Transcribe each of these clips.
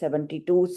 72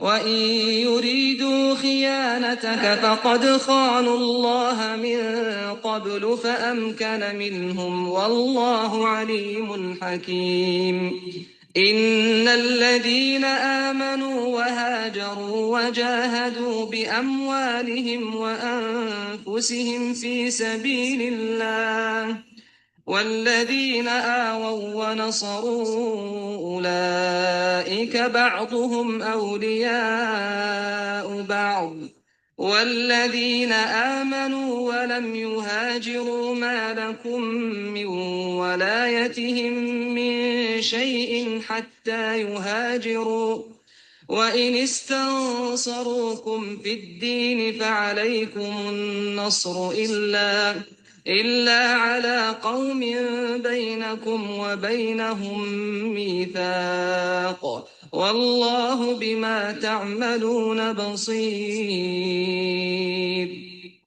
وَإِن يُرِيدُوا خِيَانَتَكَ فَقَدْ خَانُوا اللَّهَ مِن قَبْلُ فَأَمْكَنَ مِنْهُمْ وَاللَّهُ عَلِيمٌ حَكِيمٌ إِنَّ الَّذِينَ آمَنُوا وَهَاجَرُوا وَجَاهَدُوا بِأَمْوَالِهِمْ وَأَنفُسِهِمْ فِي سَبِيلِ اللَّهِ والذين آووا ونصروا أولئك بعضهم أولياء بعض والذين آمنوا ولم يهاجروا ما لكم من ولايتهم من شيء حتى يهاجروا وإن استنصروكم في الدين فعليكم النصر إلا على قوم بينكم وبينهم ميثاق والله بما تعملون بصير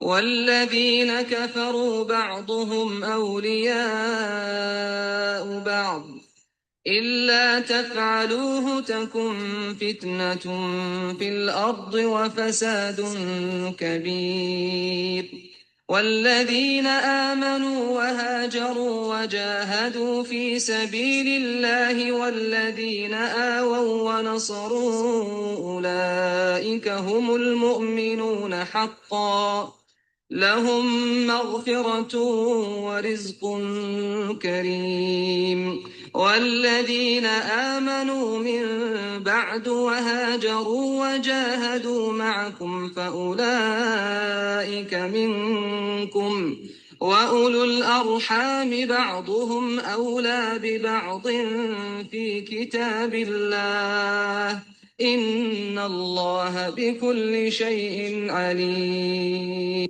والذين كفروا بعضهم أولياء بعض إلا تفعلوه تكن فتنة في الأرض وفساد كبير والذين آمنوا وهاجروا وجاهدوا في سبيل الله والذين آووا ونصروا أولئك هم المؤمنون حقا لهم مغفرة ورزق كريم والذين آمنوا من بعد وهاجروا وجاهدوا معكم فأولئك منكم وأولو الأرحام بعضهم أولى ببعض في كتاب الله إن الله بكل شيء عليم.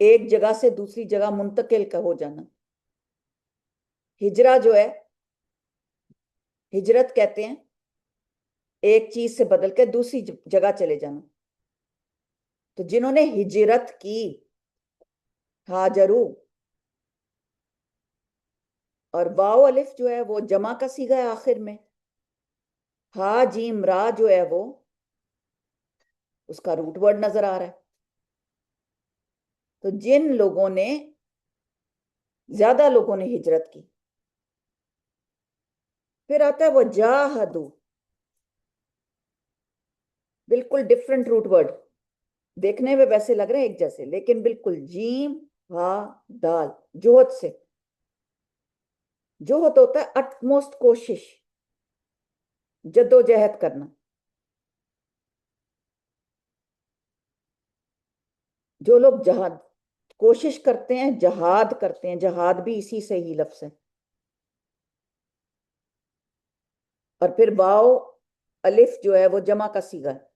ایک جگہ سے دوسری جگہ منتقل کا ہو جانا. ہجرہ جو ہے، ہجرت کہتے ہیں ایک چیز سے بدل کے دوسری جگہ چلے جانا. تو جنہوں نے ہجرت کی، ہاجرو، اور واو الف جو ہے وہ جمع کا صیغہ ہے آخر میں. ہا جیم را جو ہے وہ اس کا روٹ ورڈ نظر آ رہا ہے. تو جن لوگوں نے، زیادہ لوگوں نے ہجرت کی. پھر آتا ہے وہ جاہدو، بالکل ڈفرنٹ روٹ ورڈ، دیکھنے میں ویسے لگ رہے ہیں ایک جیسے، لیکن بالکل جیم ہا دال، جوہد سے. جوہد ہوتا ہے اٹموسٹ کوشش، جدوجہد کرنا. جو لوگ جہاد کوشش کرتے ہیں، جہاد کرتے ہیں، جہاد بھی اسی سے ہی لفظ ہے. اور پھر واو الف جو ہے وہ جمع کا صیغہ ہے.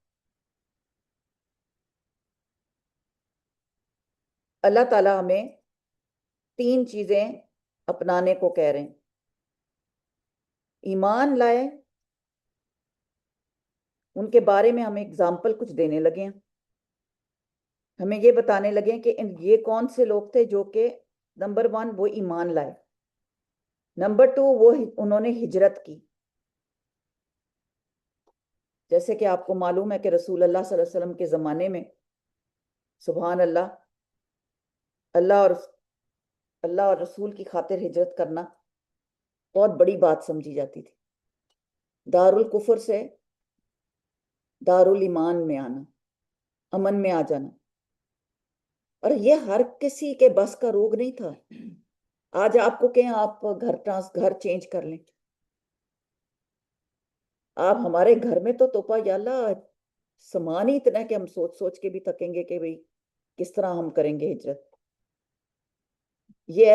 اللہ تعالیٰ ہمیں 3 چیزیں اپنانے کو کہہ رہے ہیں. ایمان لائے، ان کے بارے میں ہمیں اگزامپل کچھ دینے لگے ہیں. ہمیں یہ بتانے لگے کہ یہ کون سے لوگ تھے جو کہ نمبر 1 وہ ایمان لائے، نمبر 2 وہ انہوں نے ہجرت کی. جیسے کہ آپ کو معلوم ہے کہ رسول اللہ صلی اللہ علیہ وسلم کے زمانے میں، سبحان اللہ، اللہ اور رسول کی خاطر ہجرت کرنا بہت بڑی بات سمجھی جاتی تھی. دار الکفر سے دار الایمان میں آنا، امن میں آ جانا. اور یہ ہر کسی کے بس کا روگ نہیں تھا. آج آپ کو کہیں آپ گھر چینج کر لیں، آپ ہمارے گھر میں تو توپا یا اللہ سامان ہی اتنا ہے کہ ہم سوچ سوچ کے بھی تھکیں گے کہ بھئی کس طرح ہم کریں گے ہجرت. یہ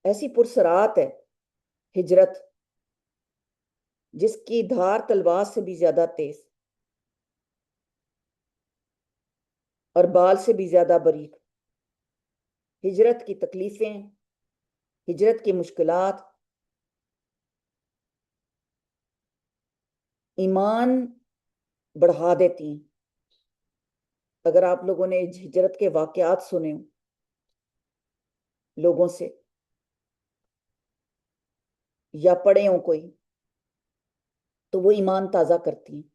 ایسی پرسرات ہے ہجرت، جس کی دھار تلوار سے بھی زیادہ تیز اور بال سے بھی زیادہ باریک. ہجرت کی تکلیفیں، ہجرت کی مشکلات، ایمان بڑھا دیتی ہیں. اگر آپ لوگوں نے ہجرت کے واقعات سنے ہوں لوگوں سے یا پڑھے ہوں کوئی، تو وہ ایمان تازہ کرتی ہیں.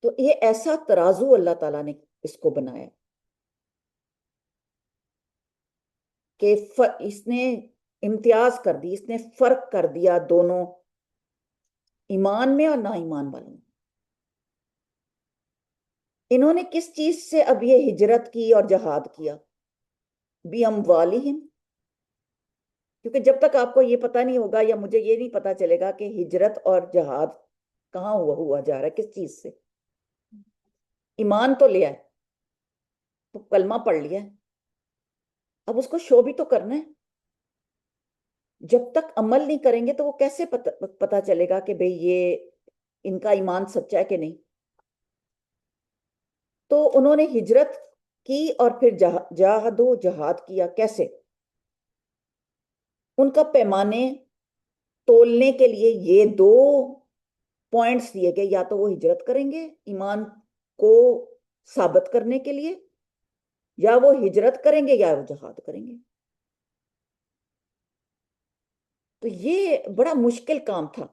تو یہ ایسا ترازو اللہ تعالیٰ نے اس کو بنایا کہ اس نے امتیاز کر دی، اس نے فرق کر دیا دونوں ایمان میں اور نا ایمان والوں میں. انہوں نے کس چیز سے اب یہ ہجرت کی اور جہاد کیا؟ بھی اموالہم، کیونکہ جب تک آپ کو یہ پتہ نہیں ہوگا یا مجھے یہ نہیں پتہ چلے گا کہ ہجرت اور جہاد کہاں ہوا جا رہا ہے، کس چیز سے. ایمان تو لیا ہے، تو کلمہ پڑھ لیا ہے، اب اس کو شو بھی تو کرنا ہے. جب تک عمل نہیں کریں گے تو وہ کیسے پتہ چلے گا کہ بھئی یہ ان کا ایمان سچا ہے کہ نہیں. تو انہوں نے ہجرت کی اور پھر جاہدو، جہاد کیا. کیسے؟ ان کا پیمانے تولنے کے لیے یہ 2 پوائنٹس دیے گئے، یا تو وہ ہجرت کریں گے ایمان کو ثابت کرنے کے لیے، یا وہ ہجرت کریں گے یا وہ جہاد کریں گے. تو یہ بڑا مشکل کام تھا.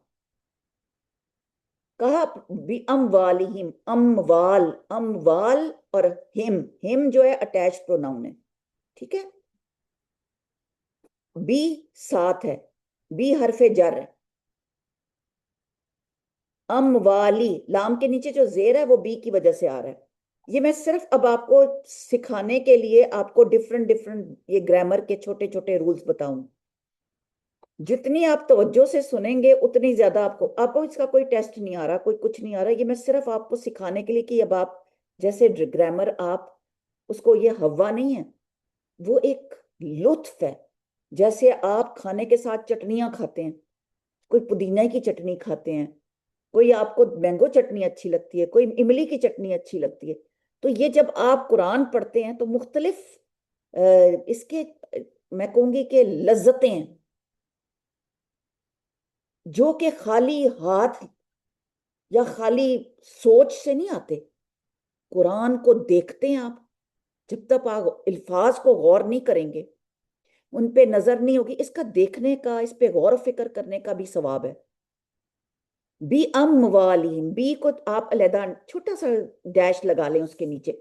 کہا بھی اموالہم، اموال اور ہم جو ہے اٹیچ پروناؤن ہے، ٹھیک ہے. بی ساتھ ہے، بی حرف جر ہے. اموالی، لام کے نیچے جو زیر ہے وہ بی کی وجہ سے آ رہا ہے. یہ میں صرف اب آپ کو سکھانے کے لیے آپ کو ڈفرنٹ یہ گرامر کے چھوٹے چھوٹے رولز بتاؤں. جتنی آپ توجہ سے سنیں گے اتنی زیادہ آپ کو اس کا کوئی ٹیسٹ نہیں آ رہا، کوئی کچھ نہیں آ رہا. یہ میں صرف آپ کو سکھانے کے لیے کہ اب آپ جیسے گرامر آپ اس کو، یہ ہوا نہیں ہے، وہ ایک لطف ہے. جیسے آپ کھانے کے ساتھ چٹنیاں کھاتے ہیں، کوئی پودینے کی چٹنی کھاتے ہیں، کوئی آپ کو مینگو چٹنی اچھی لگتی ہے، کوئی املی کی چٹنی اچھی لگتی ہے. تو یہ جب آپ قرآن پڑھتے ہیں تو مختلف اس کے میں کہوں گی کہ لذتیں ہیں جو کہ خالی ہاتھ یا خالی سوچ سے نہیں آتے. قرآن کو دیکھتے ہیں آپ، جب تک آپ الفاظ کو غور نہیں کریں گے، ان پہ نظر نہیں ہوگی، اس کا دیکھنے کا، اس پہ غور و فکر کرنے کا بھی ثواب ہے. بی ام والیم، بی کو آپ علیحدہ چھوٹا سا ڈیش لگا لیں اس کے نیچے.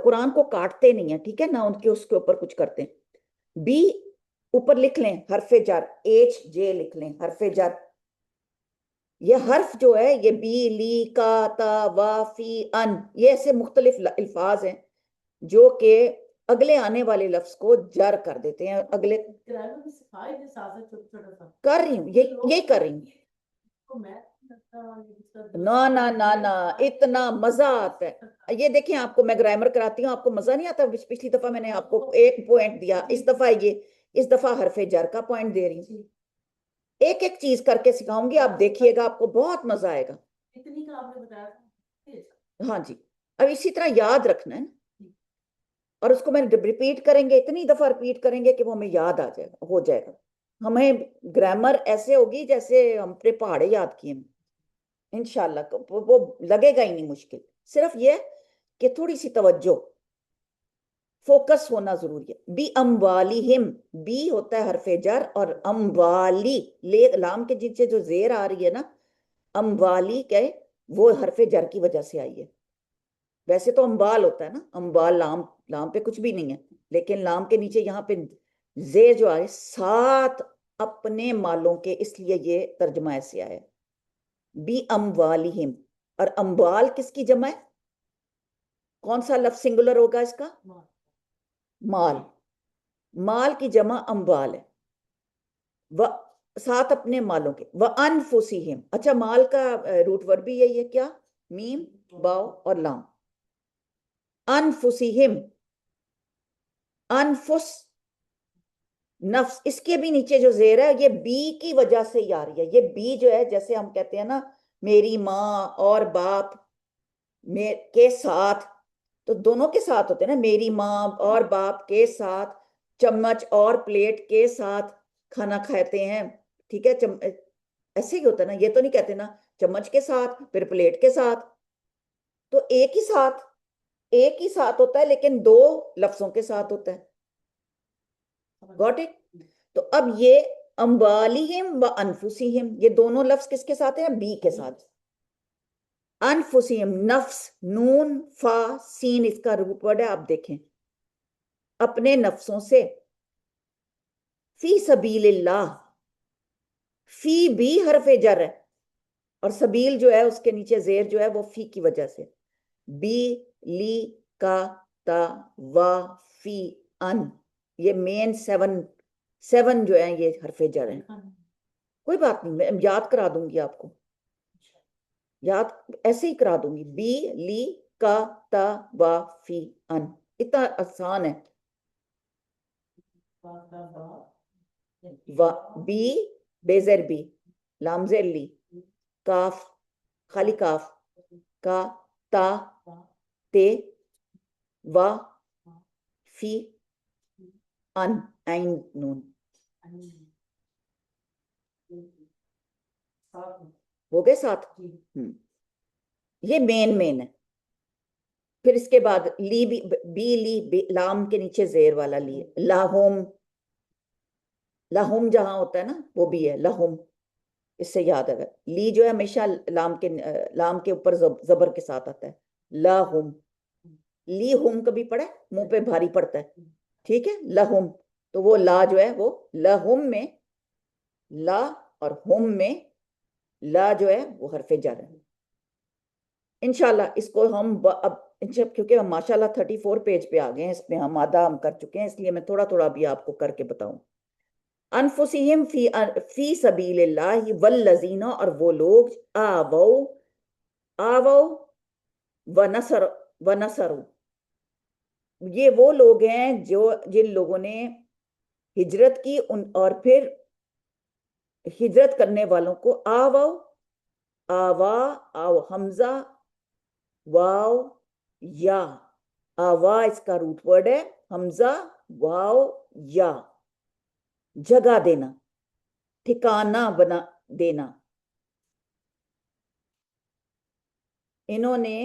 قرآن کو کاٹتے نہیں ہیں، ٹھیک ہے نا، ان کے اس کے اوپر کچھ کرتے ہیں. بی اوپر لکھ لیں حرف جر، ایچ جے لکھ لیں حرف جر. یہ حرف جو ہے یہ بی لی کا تا وا فی ان، یہ ایسے مختلف الفاظ ہیں جو کہ اگلے آنے والے لفظ کو جر کر دیتے ہیں. اگلے کر رہی ہوں، یہی کر رہی ہوں. نہ نہ نہ نہ، اتنا مزہ آتا ہے. یہ دیکھیں آپ کو میں گرامر کراتی ہوں، آپ کو مزہ نہیں آتا؟ پچھلی دفعہ میں نے آپ کو ایک پوائنٹ دیا، اس دفعہ اس دفعہ حرف جر کا پوائنٹ دے رہی ہوں. ایک ایک چیز کر کے سکھاؤں گی، آپ دیکھیے گا، آپ کو بہت مزہ آئے گا. ہاں جی، اب اسی طرح یاد رکھنا ہے، اور اس کو میں ریپیٹ کریں گے، اتنی دفعہ ریپیٹ کریں گے کہ وہ ہمیں یاد آ جائے گا، ہو جائے گا. ہمیں گرامر ایسے ہوگی جیسے ہم نے پہاڑے یاد کیے ہیں انشاءاللہ. وہ لگے گا ہی نہیں مشکل. صرف یہ کہ تھوڑی سی توجہ، فوکس ہونا ضروری ہے. بی اموالہم، بی ہوتا ہے حرف جر، اور اموالی لام کے نیچے جو زیر آ رہی ہے نا، اموالی کہ وہ حرف جر کی وجہ سے آئی ہے. ویسے تو امبال ہوتا ہے نا، امبال لام پہ کچھ بھی نہیں ہے، لیکن لام کے نیچے یہاں پہ زیر جو آئے، ساتھ اپنے مالوں کے، اس لیے یہ ترجمہ ایسے آیا. بی اموالہم، اور اموال کس کی جمع ہے؟ کون سا لفظ سنگولر ہوگا اس کا؟ مال. مال کی جمع اموال ہے، ساتھ اپنے مالوں کے. وَأَنفُسِهِمْ، اچھا مال کا روٹ ورڈ بھی یہی ہے کیا؟ میم، باؤ اور لام. انفسہم، انفس نفس، اس کے بھی نیچے جو زیر ہے یہ بی کی وجہ سے ہی آ رہی ہے. یہ بی جو ہے، جیسے ہم کہتے ہیں نا میری ماں اور باپ کے ساتھ، تو دونوں کے ساتھ ہوتے ہیں نا، میری ماں اور باپ کے ساتھ، چمچ اور پلیٹ کے ساتھ کھانا کھاتے ہیں، ٹھیک ہے. ایسے ہی ہوتا ہے نا، یہ تو نہیں کہتے نا چمچ کے ساتھ پھر پلیٹ کے ساتھ. تو ایک ہی ساتھ ہوتا ہے، لیکن دو لفظوں کے ساتھ ہوتا ہے. Got it? تو اب یہ اموالہم و انفسہم، یہ دونوں لفظ کس کے ساتھ ہیں؟ بی کے ساتھ. انفسہم، نفس، نون فا سین اس کا روٹ ورڈ ہے، آپ دیکھیں. اپنے نفسوں سے. فی سبیل اللہ، فی بھی حرف جر ہے، اور سبیل جو ہے اس کے نیچے زیر جو ہے وہ فی کی وجہ سے. بی لی کا تا وا فی ان، یہ مین سیون جو ہیں یہ حرف جر ہیں. کوئی بات نہیں، میں یاد کرا دوں گی آپ کو، یاد ایسے ہی کرا دوں گی. بی لی کا تا وا فی ان، اتنا آسان ہے. بی بیزر بی، لام زیر لی، کاف خالی کاف، کا تا تے، وا فی ان عین نون. ہو گئے ساتھ؟ یہ مین ہے. پھر اس کے بعد لی بی لی، لام کے نیچے زیر والا لی. لاہم، لاہم جہاں ہوتا ہے نا وہ بھی ہے لہم، اس سے یاد ہے. لی جو ہے ہمیشہ لام کے اوپر زبر کے ساتھ آتا ہے. لاہم، لی ہم کبھی پڑھا ہے؟ منہ پہ بھاری پڑتا ہے، ٹھیک ہے. لہم، تو وہ لا جو ہے وہ لہم میں لا، اور ہم میں لا جو ہے وہ حرف جر ہے. انشاءاللہ اس کو ہم اب کیونکہ ہم ماشاءاللہ 34 پیج پہ آ گئے ہیں، اس میں ہم آدھا ہم کر چکے ہیں، اس لیے میں تھوڑا تھوڑا بھی آپ کو کر کے بتاؤں. انفسہم فی سبیل اللہ والذین، اور وہ لوگ آوو ونصروا، یہ وہ لوگ ہیں جو جن لوگوں نے ہجرت کی، اور پھر ہجرت کرنے والوں کو آوو آوا، آو حمزہ، واو یا، آوا اس کا روٹ ورڈ ہے، حمزہ واو یا، جگہ دینا، ٹھکانہ بنا دینا. انہوں نے،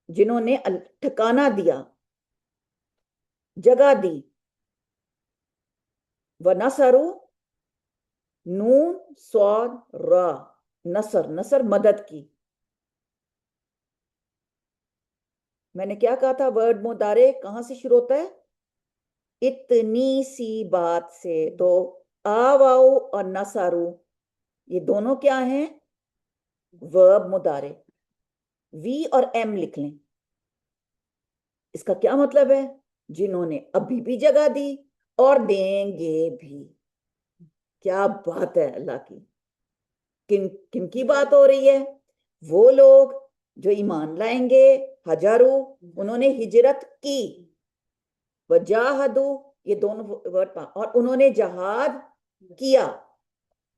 جنہوں نے ٹھکانہ دیا، جگہ دی. وَنَصَرُوا، نون صاد را، نصر، نصر مدد کی. میں نے کیا کہا تھا، ورڈ مضارع کہاں سے شروع ہوتا ہے؟ اتنی سی بات سے. تو آواؤ اور نصرو یہ دونوں کیا ہیں؟ ورب مضارع. وی اور ایم لکھ لیں. اس کا کیا مطلب ہے؟ جنہوں نے ابھی بھی جگہ دی اور دیں گے بھی. کیا بات ہے اللہ کی. کن کی بات ہو رہی ہے؟ وہ لوگ جو ایمان لائیں گے، ہجرو انہوں نے ہجرت کی، وجاہدو یہ دونوں ورڈ، اور انہوں نے جہاد کیا.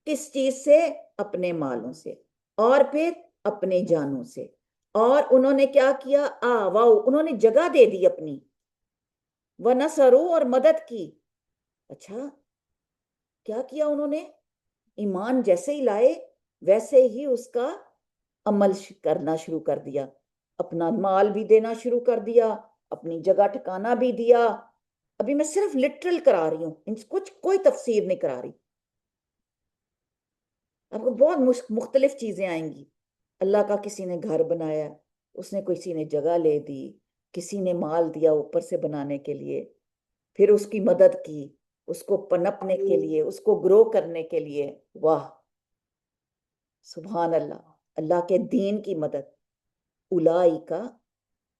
کس چیز سے؟ اپنے مالوں سے، اور پھر اپنے جانوں سے. اور انہوں نے کیا کیا؟ آواؤ انہوں نے جگہ دے دی اپنی، ونصرو اور مدد کی. اچھا کیا کیا انہوں نے؟ ایمان جیسے ہی لائے ویسے ہی اس کا عمل کرنا شروع کر دیا، اپنا مال بھی دینا شروع کر دیا، اپنی جگہ ٹھکانہ بھی دیا. ابھی میں صرف لٹرل کرا رہی ہوں، کچھ کوئی تفسیر نہیں کرا رہی. آپ کو بہت مختلف چیزیں آئیں گی. اللہ کا کسی نے گھر بنایا، اس نے کسی نے جگہ لے دی، کسی نے مال دیا اوپر سے بنانے کے لیے، پھر اس کی مدد کی، اس کو پنپنے کے لیے، اس کو گرو کرنے کے لیے. واہ سبحان اللہ. اللہ کے دین کی مدد. اولائکا،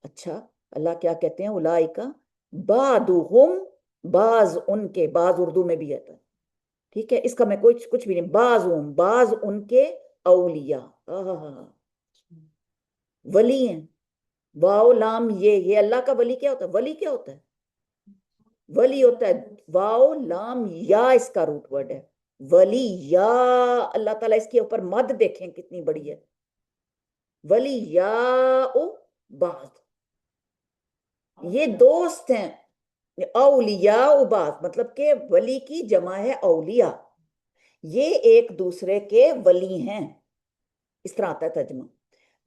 اچھا اللہ کیا کہتے ہیں؟ اولائکا بعضهم، بعض ان کے، بعض اردو میں بھی آتا ہے، ٹھیک ہے، اس کا میں کچھ بھی نہیں. بعضهم، بعض ان کے، اولیاء ولی ہیں. واو لام یہ اللہ کا ولی کیا ہوتا ہے؟ ولی کیا ہوتا ہے؟ ولی ہوتا ہے واو لام یا، اس کا روٹ ورڈ ہے ولی یا. اللہ تعالیٰ اس کے اوپر مد دیکھیں کتنی بڑی ہے. ولی یا بعض، یہ دوست ہیں. اولیاء بعض مطلب کہ ولی کی جمع ہے اولیاء، یہ ایک دوسرے کے ولی ہیں. اس طرح آتا ہے ترجمہ.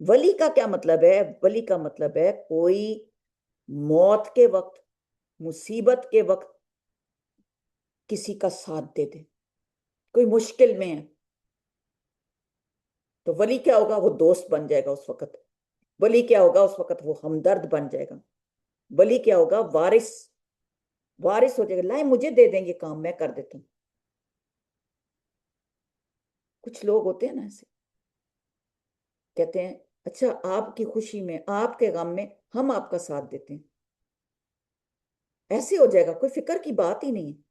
ولی کا کیا مطلب ہے؟ ولی کا مطلب ہے کوئی موت کے وقت، مصیبت کے وقت کسی کا ساتھ دے دے. کوئی مشکل میں ہے تو ولی کیا ہوگا؟ وہ دوست بن جائے گا اس وقت. ولی کیا ہوگا اس وقت؟ وہ ہمدرد بن جائے گا. ولی کیا ہوگا؟ وارث، وارث ہو جائے گا. لائے مجھے دے دیں گے کام، میں کر دیتا ہوں. کچھ لوگ ہوتے ہیں نا ایسے، کہتے ہیں اچھا آپ کی خوشی میں، آپ کے غم میں ہم آپ کا ساتھ دیتے ہیں. ایسے ہو جائے گا، کوئی فکر کی بات ہی نہیں ہے.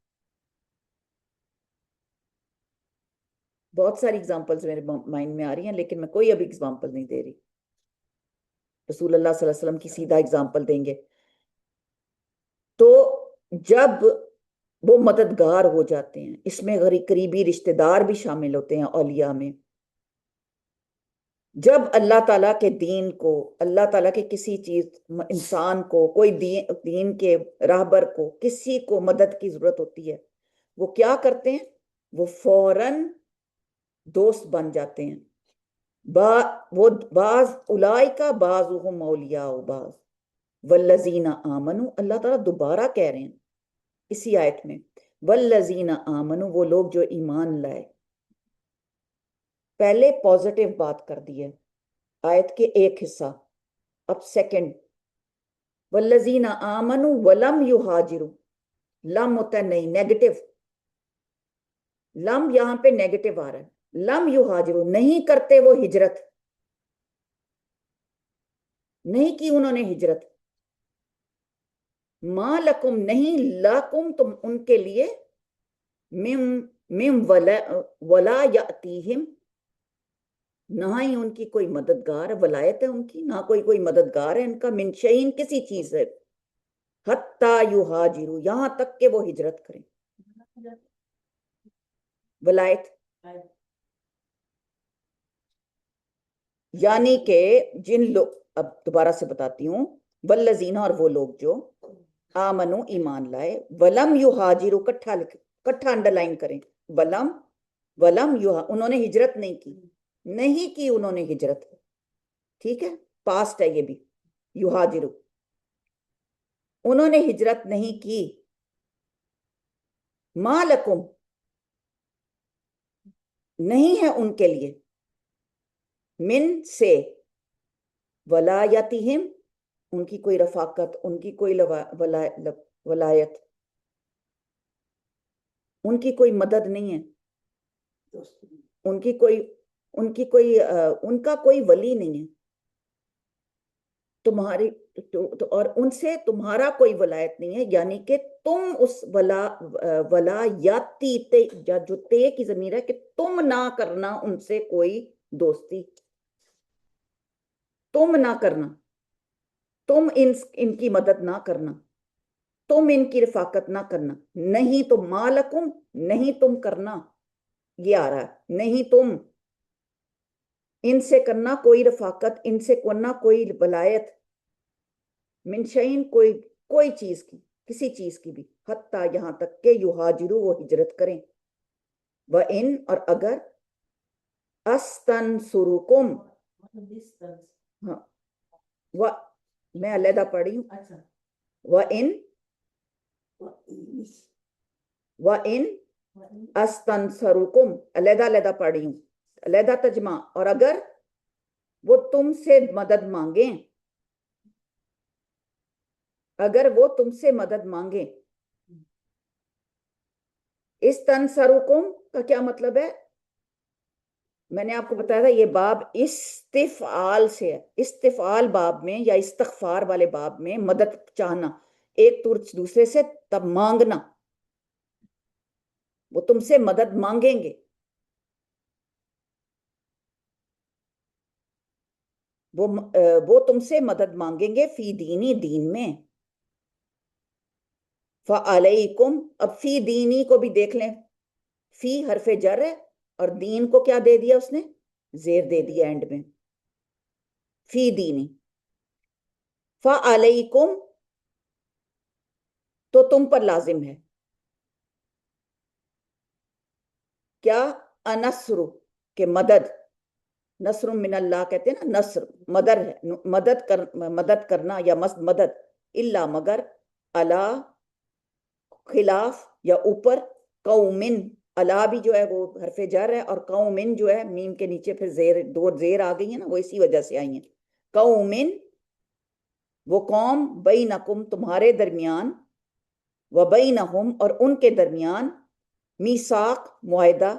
بہت ساری اگزامپلز میرے مائنڈ میں آ رہی ہیں، لیکن میں کوئی ابھی اگزامپل نہیں دے رہی. رسول اللہ صلی اللہ علیہ وسلم کی سیدھا اگزامپل دیں گے. تو جب وہ مددگار ہو جاتے ہیں، اس میں قریبی رشتہ دار بھی شامل ہوتے ہیں اولیاء میں. جب اللہ تعالیٰ کے دین کو، اللہ تعالیٰ کے کسی چیز، انسان کو، کوئی دین کے راہبر کو، کسی کو مدد کی ضرورت ہوتی ہے، وہ کیا کرتے ہیں؟ وہ فوراً دوست بن جاتے ہیں. وہ بعض اولائکا بعضهم اولیاء بعض والذین آمنوا. اللہ تعالیٰ دوبارہ کہہ رہے ہیں اسی آیت میں، والذین آمنوا وہ لوگ جو ایمان لائے. پہلے پازیٹیو بات کر دی ہے آیت کے ایک حصہ، اب سیکنڈ. والذین آمنوا ولم یہاجروا، لم ہوتا ہے نہیں، نیگیٹو. لم یہاں پہ نیگیٹو آ رہا ہے. لم یہاجروا نہیں کرتے وہ ہجرت، نہیں کی انہوں نے ہجرت. ما لکم نہیں، لکم تم ان کے لیے، مم ولا یاتیہم نہ ہی ان کی کوئی مددگار، ولایت ہے ان کی، نہ کوئی مددگار ہے ان کا، من شیئن کسی چیز ہے، حتی یہاجروا یہاں تک کہ وہ ہجرت کریں. ولایت یعنی کہ جن لوگ، اب دوبارہ سے بتاتی ہوں، والذین، اور وہ لوگ جو آمنو ایمان لائے، ولم یہاجروا، کٹھا انڈر لائن کریں، ولم انہوں نے ہجرت نہیں کی انہوں نے ہجرت، ٹھیک ہے، پاسٹ ہے یہ بھی، یہاجروا، انہوں نے ہجرت نہیں کی، ما لکم، نہیں ہے ان کے لیے، من سے، ولایتہم، ان کی کوئی رفاقت، ان کی کوئی ولایت، ان کی کوئی مدد نہیں ہے، ان کا کوئی ولی نہیں ہے تمہاری، اور ان سے تمہارا کوئی ولایت نہیں ہے، یعنی کہ تم اس ولایتی جو تے کی ضمیر ہے، کہ تم نہ کرنا ان سے کوئی دوستی، تم نہ کرنا، تم ان کی مدد نہ کرنا، تم ان کی رفاقت نہ کرنا، نہیں تم، مالکم، نہیں تم کرنا، یہ آ رہا ہے، نہیں تم ان سے کرنا کوئی رفاقت، ان سے کرنا کوئی ولایت، من شعین، کوئی چیز کی، کسی چیز کی بھی، حتیٰ یہاں تک کہ یہاجروا، وہ ہجرت کریں، وَإِن، اور اگر، استنصرکم، ہاں، میں علیحدہ پڑھی ہوں، وَإِن استنصرکم، علیحدہ پڑھی ہوں، علیحدہ ترجمہ، اور اگر وہ تم سے مدد مانگیں، اگر وہ تم سے مدد مانگیں، استنصرکم کا کیا مطلب ہے؟ میں نے آپ کو بتایا تھا یہ باب استفعال سے ہے، استفعال باب میں یا استغفار والے باب میں مدد چاہنا، ایک دوسرے سے تب مانگنا، وہ تم سے مدد مانگیں گے، وہ تم سے مدد مانگیں گے، فی دینی، دین میں، فعلیکم، اب فی دینی کو بھی دیکھ لیں، فی حرف جر ہے، اور دین کو کیا دے دیا اس نے؟ زیر دے دیا اینڈ میں، فی دینی، فعلیکم، تو تم پر لازم ہے کیا؟ انصر، کہ مدد، نصر من اللہ کہتے ہیں نا، نصر مدد ہے، مدد کرنا یا مدد، الا مگر، اللہ، خلاف یا اوپر، قومن، اللہ بھی جو ہے وہ حرف جر ہے، اور قومن جو ہے میم کے نیچے پھر زیر، دو زیر آ گئی ہیں نا، وہ اسی وجہ سے آئی ہیں، قومن، وہ قوم، بینکم، تمہارے درمیان، وبینہم، اور ان کے درمیان، میثاق، معاہدہ،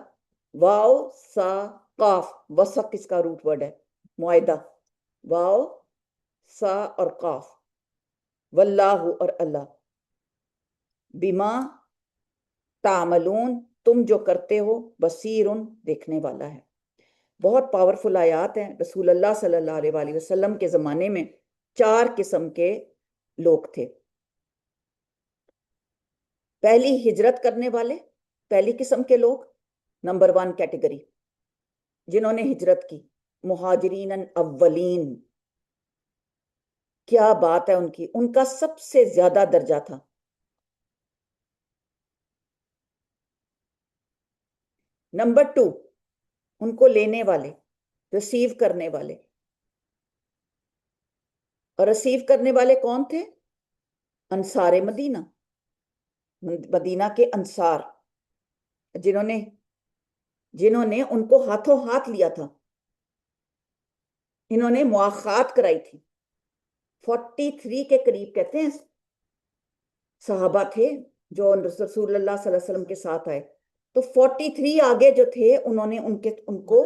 واو سا قاف، وثق اس کا روٹ ورڈ ہے، معاہدہ، واو سا اور قاف، واللہ، اور اللہ، بما تعملون، تم جو کرتے ہو، بصیر، دیکھنے والا ہے۔ بہت پاورفل آیات ہیں۔ رسول اللہ صلی اللہ علیہ وآلہ وسلم کے زمانے میں 4 قسم کے لوگ تھے۔ پہلی ہجرت کرنے والے، پہلی قسم کے لوگ، نمبر 1 کیٹیگری، جنہوں نے ہجرت کی، مہاجرین اولین، کیا بات ہے ان کا سب سے زیادہ درجہ تھا۔ نمبر 2، ان کو لینے والے، ریسیو کرنے والے، اور ریسیو کرنے والے کون تھے؟ انصار مدینہ، مدینہ کے انصار، جنہوں نے ان کو ہاتھوں ہاتھ لیا تھا، انہوں نے مواخات کرائی تھی۔ 43 کے قریب کہتے ہیں صحابہ تھے جو رسول اللہ صلی اللہ علیہ وسلم کے ساتھ آئے، تو 43 آگے جو تھے، انہوں نے ان کو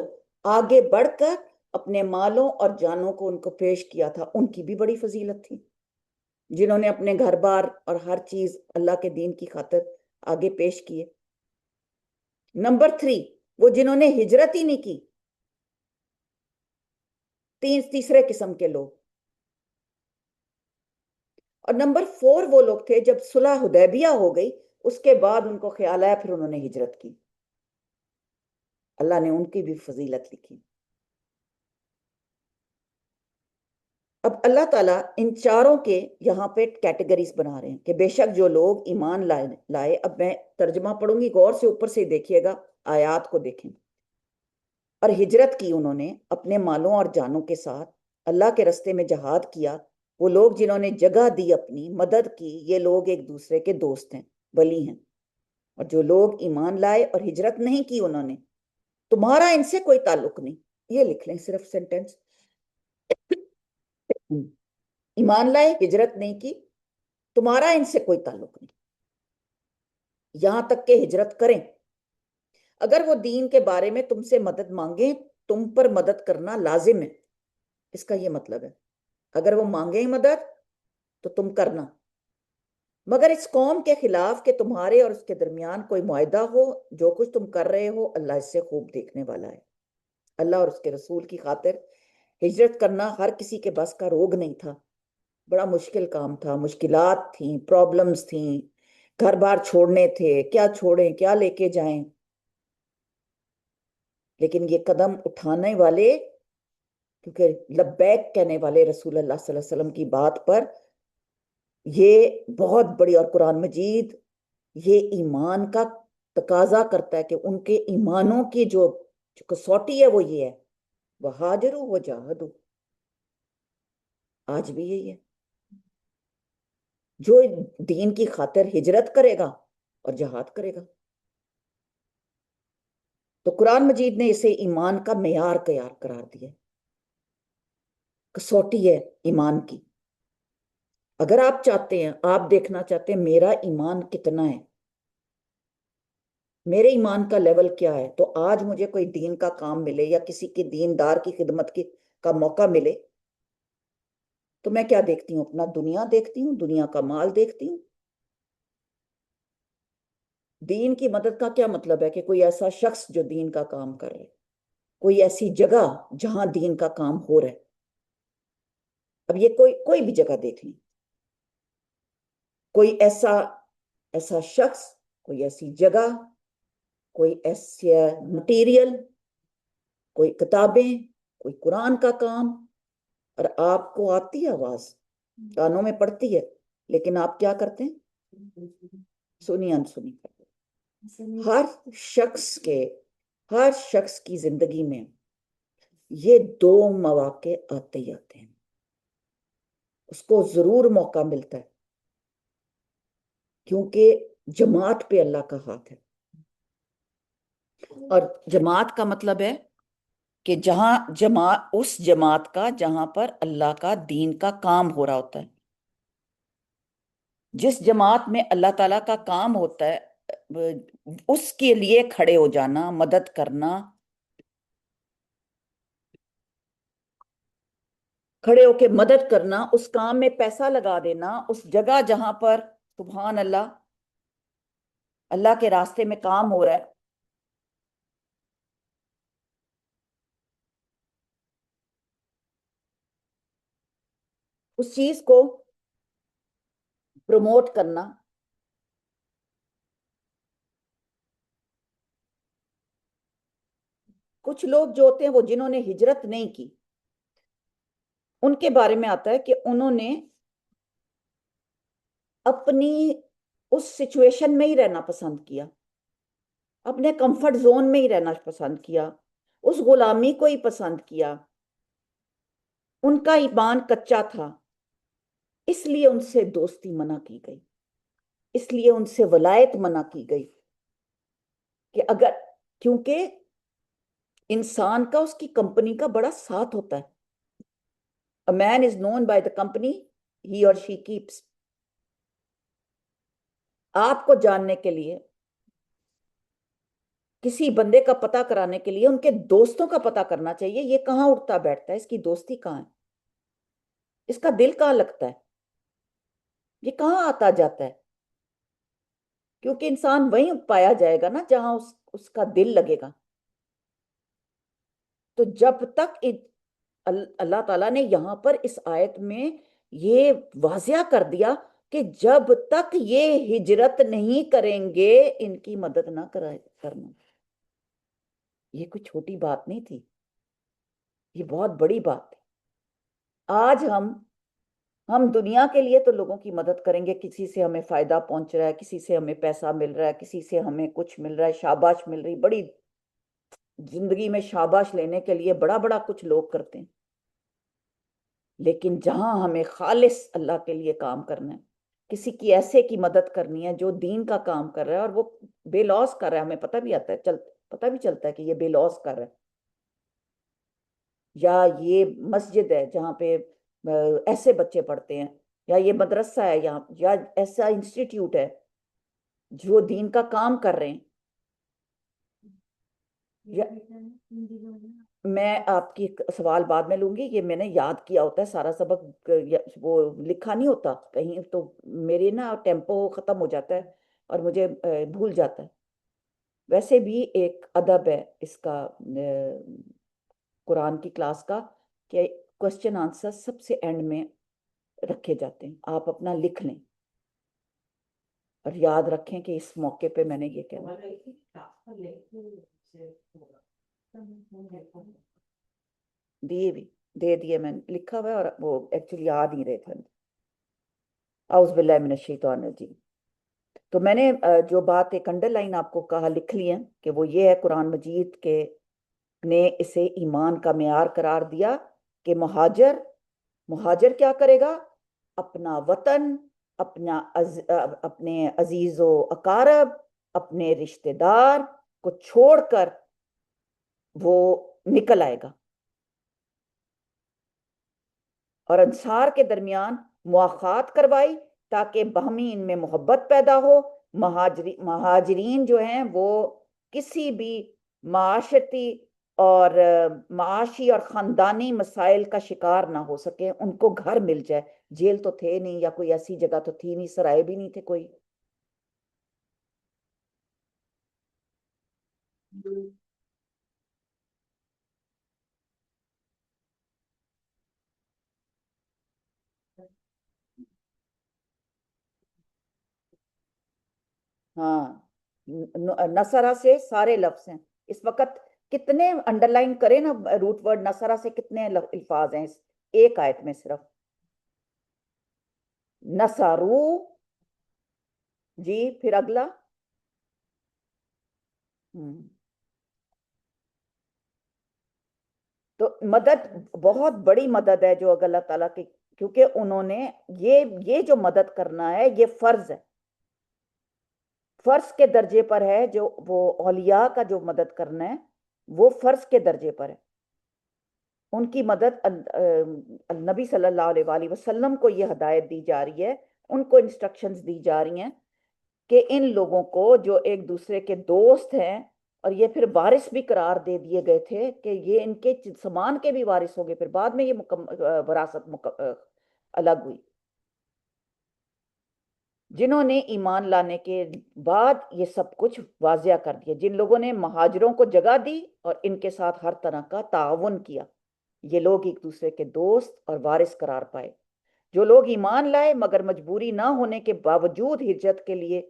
آگے بڑھ کر اپنے مالوں اور جانوں کو ان کو پیش کیا تھا۔ ان کی بھی بڑی فضیلت تھی، جنہوں نے اپنے گھر بار اور ہر چیز اللہ کے دین کی خاطر آگے پیش کیے۔ نمبر 3، وہ جنہوں نے ہجرت ہی نہیں کی، تیسرے قسم کے لوگ۔ اور نمبر 4 وہ لوگ تھے جب صلح حدیبیہ ہو گئی، اس کے بعد ان کو خیال آیا، پھر انہوں نے ہجرت کی، اللہ نے ان کی بھی فضیلت لکھی۔ اب اللہ تعالیٰ ان چاروں کے یہاں پہ کیٹیگریز بنا رہے ہیں کہ بے شک جو لوگ ایمان لائے. اب میں ترجمہ پڑھوں گی، غور سے اوپر سے دیکھیے گا، آیات کو دیکھیں. اور ہجرت کی انہوں نے اپنے مالوں اور جانوں کے ساتھ، اللہ کے رستے میں جہاد کیا. وہ لوگ جنہوں نے جگہ دی، اپنی مدد کی، یہ لوگ ایک دوسرے کے دوست ہیں، ولی ہیں. اور جو لوگ ایمان لائے اور ہجرت نہیں کی انہوں نے، تمہارا ان سے کوئی تعلق نہیں. یہ لکھ لیں صرف سینٹینس. ایمان لائے، ہجرت نہیں کی، تمہارا ان سے کوئی تعلق نہیں یہاں تک کہ ہجرت کریں. اگر وہ دین کے بارے میں تم سے مدد مانگیں، تم پر مدد کرنا لازم ہے. اس کا یہ مطلب ہے اگر وہ مانگیں مدد تو تم کرنا، مگر اس قوم کے خلاف کہ تمہارے اور اس کے درمیان کوئی معاہدہ ہو. جو کچھ تم کر رہے ہو اللہ اس سے خوب دیکھنے والا ہے. اللہ اور اس کے رسول کی خاطر ہجرت کرنا ہر کسی کے بس کا روگ نہیں تھا. بڑا مشکل کام تھا، مشکلات تھیں، پرابلمز تھیں، گھر بار چھوڑنے تھے، کیا چھوڑیں کیا لے کے جائیں. لیکن یہ قدم اٹھانے والے، کیونکہ لبیک کہنے والے رسول اللہ صلی اللہ علیہ وسلم کی بات پر، یہ بہت بڑی، اور قرآن مجید یہ ایمان کا تقاضا کرتا ہے کہ ان کے ایمانوں کی جو کسوٹی ہے وہ یہ ہے، وَهَاجَرُوا وَجَاهَدُوا. آج بھی یہی ہے. جو دین کی خاطر ہجرت کرے گا اور جہاد کرے گا. تو قرآن مجید نے اسے ایمان کا معیار قرار دیا، کسوٹی ہے ایمان کی. اگر آپ چاہتے ہیں، آپ دیکھنا چاہتے ہیں میرا ایمان کتنا ہے، میرے ایمان کا لیول کیا ہے، تو آج مجھے کوئی دین کا کام ملے یا کسی کے دیندار کی خدمت کا موقع ملے تو میں کیا دیکھتی ہوں؟ اپنا دنیا دیکھتی ہوں، دنیا کا مال دیکھتی ہوں. دین کی مدد کا کیا مطلب ہے کہ کوئی ایسا شخص جو دین کا کام کر رہے، کوئی ایسی جگہ جہاں دین کا کام ہو رہا ہے. اب یہ کوئی بھی جگہ دیکھ لیں، کوئی ایسا شخص، کوئی ایسی جگہ، کوئی ایسا مٹیریل، کوئی کتابیں، کوئی قرآن کا کام، اور آپ کو آتی ہے آواز، کانوں میں پڑتی ہے، لیکن آپ کیا کرتے ہیں؟ سنی انسنی کرتے ہیں. ہر شخص کی زندگی میں یہ دو مواقع آتے ہی آتے ہیں. اس کو ضرور موقع ملتا ہے کیونکہ جماعت پہ اللہ کا ہاتھ ہے. اور جماعت کا مطلب ہے کہ اس جماعت کا جہاں پر اللہ کا دین کا کام ہو رہا ہوتا ہے. جس جماعت میں اللہ تعالیٰ کا کام ہوتا ہے اس کے لیے کھڑے ہو جانا، مدد کرنا، کھڑے ہو کے مدد کرنا، اس کام میں پیسہ لگا دینا، اس جگہ جہاں پر سبحان اللہ اللہ کے راستے میں کام ہو رہا ہے، اس چیز کو پروموٹ کرنا. کچھ لوگ جو ہوتے ہیں وہ جنہوں نے ہجرت نہیں کی، ان کے بارے میں آتا ہے کہ انہوں نے اپنی اس سچویشن میں ہی رہنا پسند کیا، اپنے کمفرٹ زون میں ہی رہنا پسند کیا، اس غلامی کو ہی پسند کیا. ان کا ایمان کچا تھا، اس لیے ان سے دوستی منع کی گئی، اس لیے ان سے ولایت منع کی گئی. کہ اگر، کیونکہ انسان کا اس کی کمپنی کا بڑا ساتھ ہوتا ہے. A man is known by the company he or she keeps. آپ کو جاننے کے لیے، کسی بندے کا پتہ کرانے کے لیے ان کے دوستوں کا پتہ کرنا چاہیے. یہ کہاں اٹھتا بیٹھتا ہے، اس کی دوستی کہاں ہے، اس کا دل کہاں لگتا ہے، یہ کہاں آتا جاتا ہے. کیونکہ انسان وہیں پایا جائے گا نا جہاں اس کا دل لگے گا. تو جب تک اللہ تعالیٰ نے یہاں پر اس آیت میں یہ واضح کر دیا کہ جب تک یہ ہجرت نہیں کریں گے ان کی مدد نہ کرنا. یہ کوئی چھوٹی بات نہیں تھی، یہ بہت بڑی بات تھی. آج ہم دنیا کے لیے تو لوگوں کی مدد کریں گے، کسی سے ہمیں فائدہ پہنچ رہا ہے، کسی سے ہمیں پیسہ مل رہا ہے، کسی سے ہمیں کچھ مل رہا ہے، شاباش مل رہی، بڑی زندگی میں شاباش لینے کے لیے بڑا بڑا کچھ لوگ کرتے ہیں، لیکن جہاں ہمیں خالص اللہ کے لیے کام کرنا ہے، کسی کی ایسے کی مدد کرنی ہے جو دین کا کام کر رہا ہے اور وہ بے لوس کر رہا ہے، ہمیں پتہ بھی آتا ہے، پتہ بھی چلتا ہے کہ یہ بے لوس کر رہا ہے، یا یہ مسجد ہے جہاں پہ ایسے بچے پڑھتے ہیں، یا یہ مدرسہ ہے یہاں، یا ایسا انسٹیٹیوٹ ہے جو دین کا کام کر رہے ہیں. میں آپ کی سوال بعد میں لوں گی، یہ میں نے یاد کیا ہوتا ہے سارا سبق، وہ لکھا نہیں ہوتا کہیں تو میرے نا ٹیمپو ختم ہو جاتا ہے اور مجھے بھول جاتا ہے. ویسے بھی ایک ادب ہے اس کا قرآن کی کلاس کا کہ کوشچن آنسر سب سے اینڈ میں رکھے جاتے ہیں، آپ اپنا لکھ لیں اور یاد رکھیں کہ اس موقع پہ میں نے یہ کہا. دیے بھی دے دیے، میں نے لکھا ہوا ہے اور وہ ایکچولی یاد نہیں رہے تھے. اعوذ باللہ من الشیطان الرجیم. تو میں نے جو بات ایک انڈر لائن آپ کو کہا لکھ لی ہے کہ وہ یہ ہے، قرآن مجید کے نے اسے ایمان کا معیار قرار دیا کہ مہاجر کیا کرے گا؟ اپنا وطن، اپنے عزیز و اقارب، اپنے رشتہ دار کو چھوڑ کر وہ نکل آئے گا، اور انصار کے درمیان مواخات کروائی تاکہ باہمی ان میں محبت پیدا ہو. مہاجرین جو ہیں وہ کسی بھی معاشرتی اور معاشی اور خاندانی مسائل کا شکار نہ ہو سکے، ان کو گھر مل جائے. جیل تو تھے نہیں یا کوئی ایسی جگہ تو تھی نہیں، سرائے بھی نہیں تھے کوئی. ہاں، نصرہ سے سارے لفظ ہیں اس وقت. کتنے انڈر لائن کریں نا روٹ ورڈ نصرہ سے، کتنے الفاظ ہیں اس ایک آیت میں صرف. نصارو، جی پھر اگلا. تو مدد بہت بڑی مدد ہے جو اللہ تعالیٰ کی، کیونکہ انہوں نے یہ جو مدد کرنا ہے یہ فرض ہے، فرض کے درجے پر ہے. جو وہ اولیاء کا جو مدد کرنا ہے وہ فرض کے درجے پر ہے. ان کی مدد نبی صلی اللہ علیہ وآلہ وسلم کو یہ ہدایت دی جا رہی ہے، ان کو انسٹرکشنز دی جا رہی ہیں کہ ان لوگوں کو جو ایک دوسرے کے دوست ہیں، اور یہ پھر وارث بھی قرار دے دیے گئے تھے کہ یہ ان کے سامان کے بھی وارث ہو گئے. پھر بعد میں یہ وراثت الگ ہوئی. جنہوں نے ایمان لانے کے بعد یہ سب کچھ واضح کر دیا، جن لوگوں نے مہاجروں کو جگہ دی اور ان کے ساتھ ہر طرح کا تعاون کیا، یہ لوگ ایک دوسرے کے دوست اور وارث قرار پائے. جو لوگ ایمان لائے مگر مجبوری نہ ہونے کے باوجود ہجرت کے لیے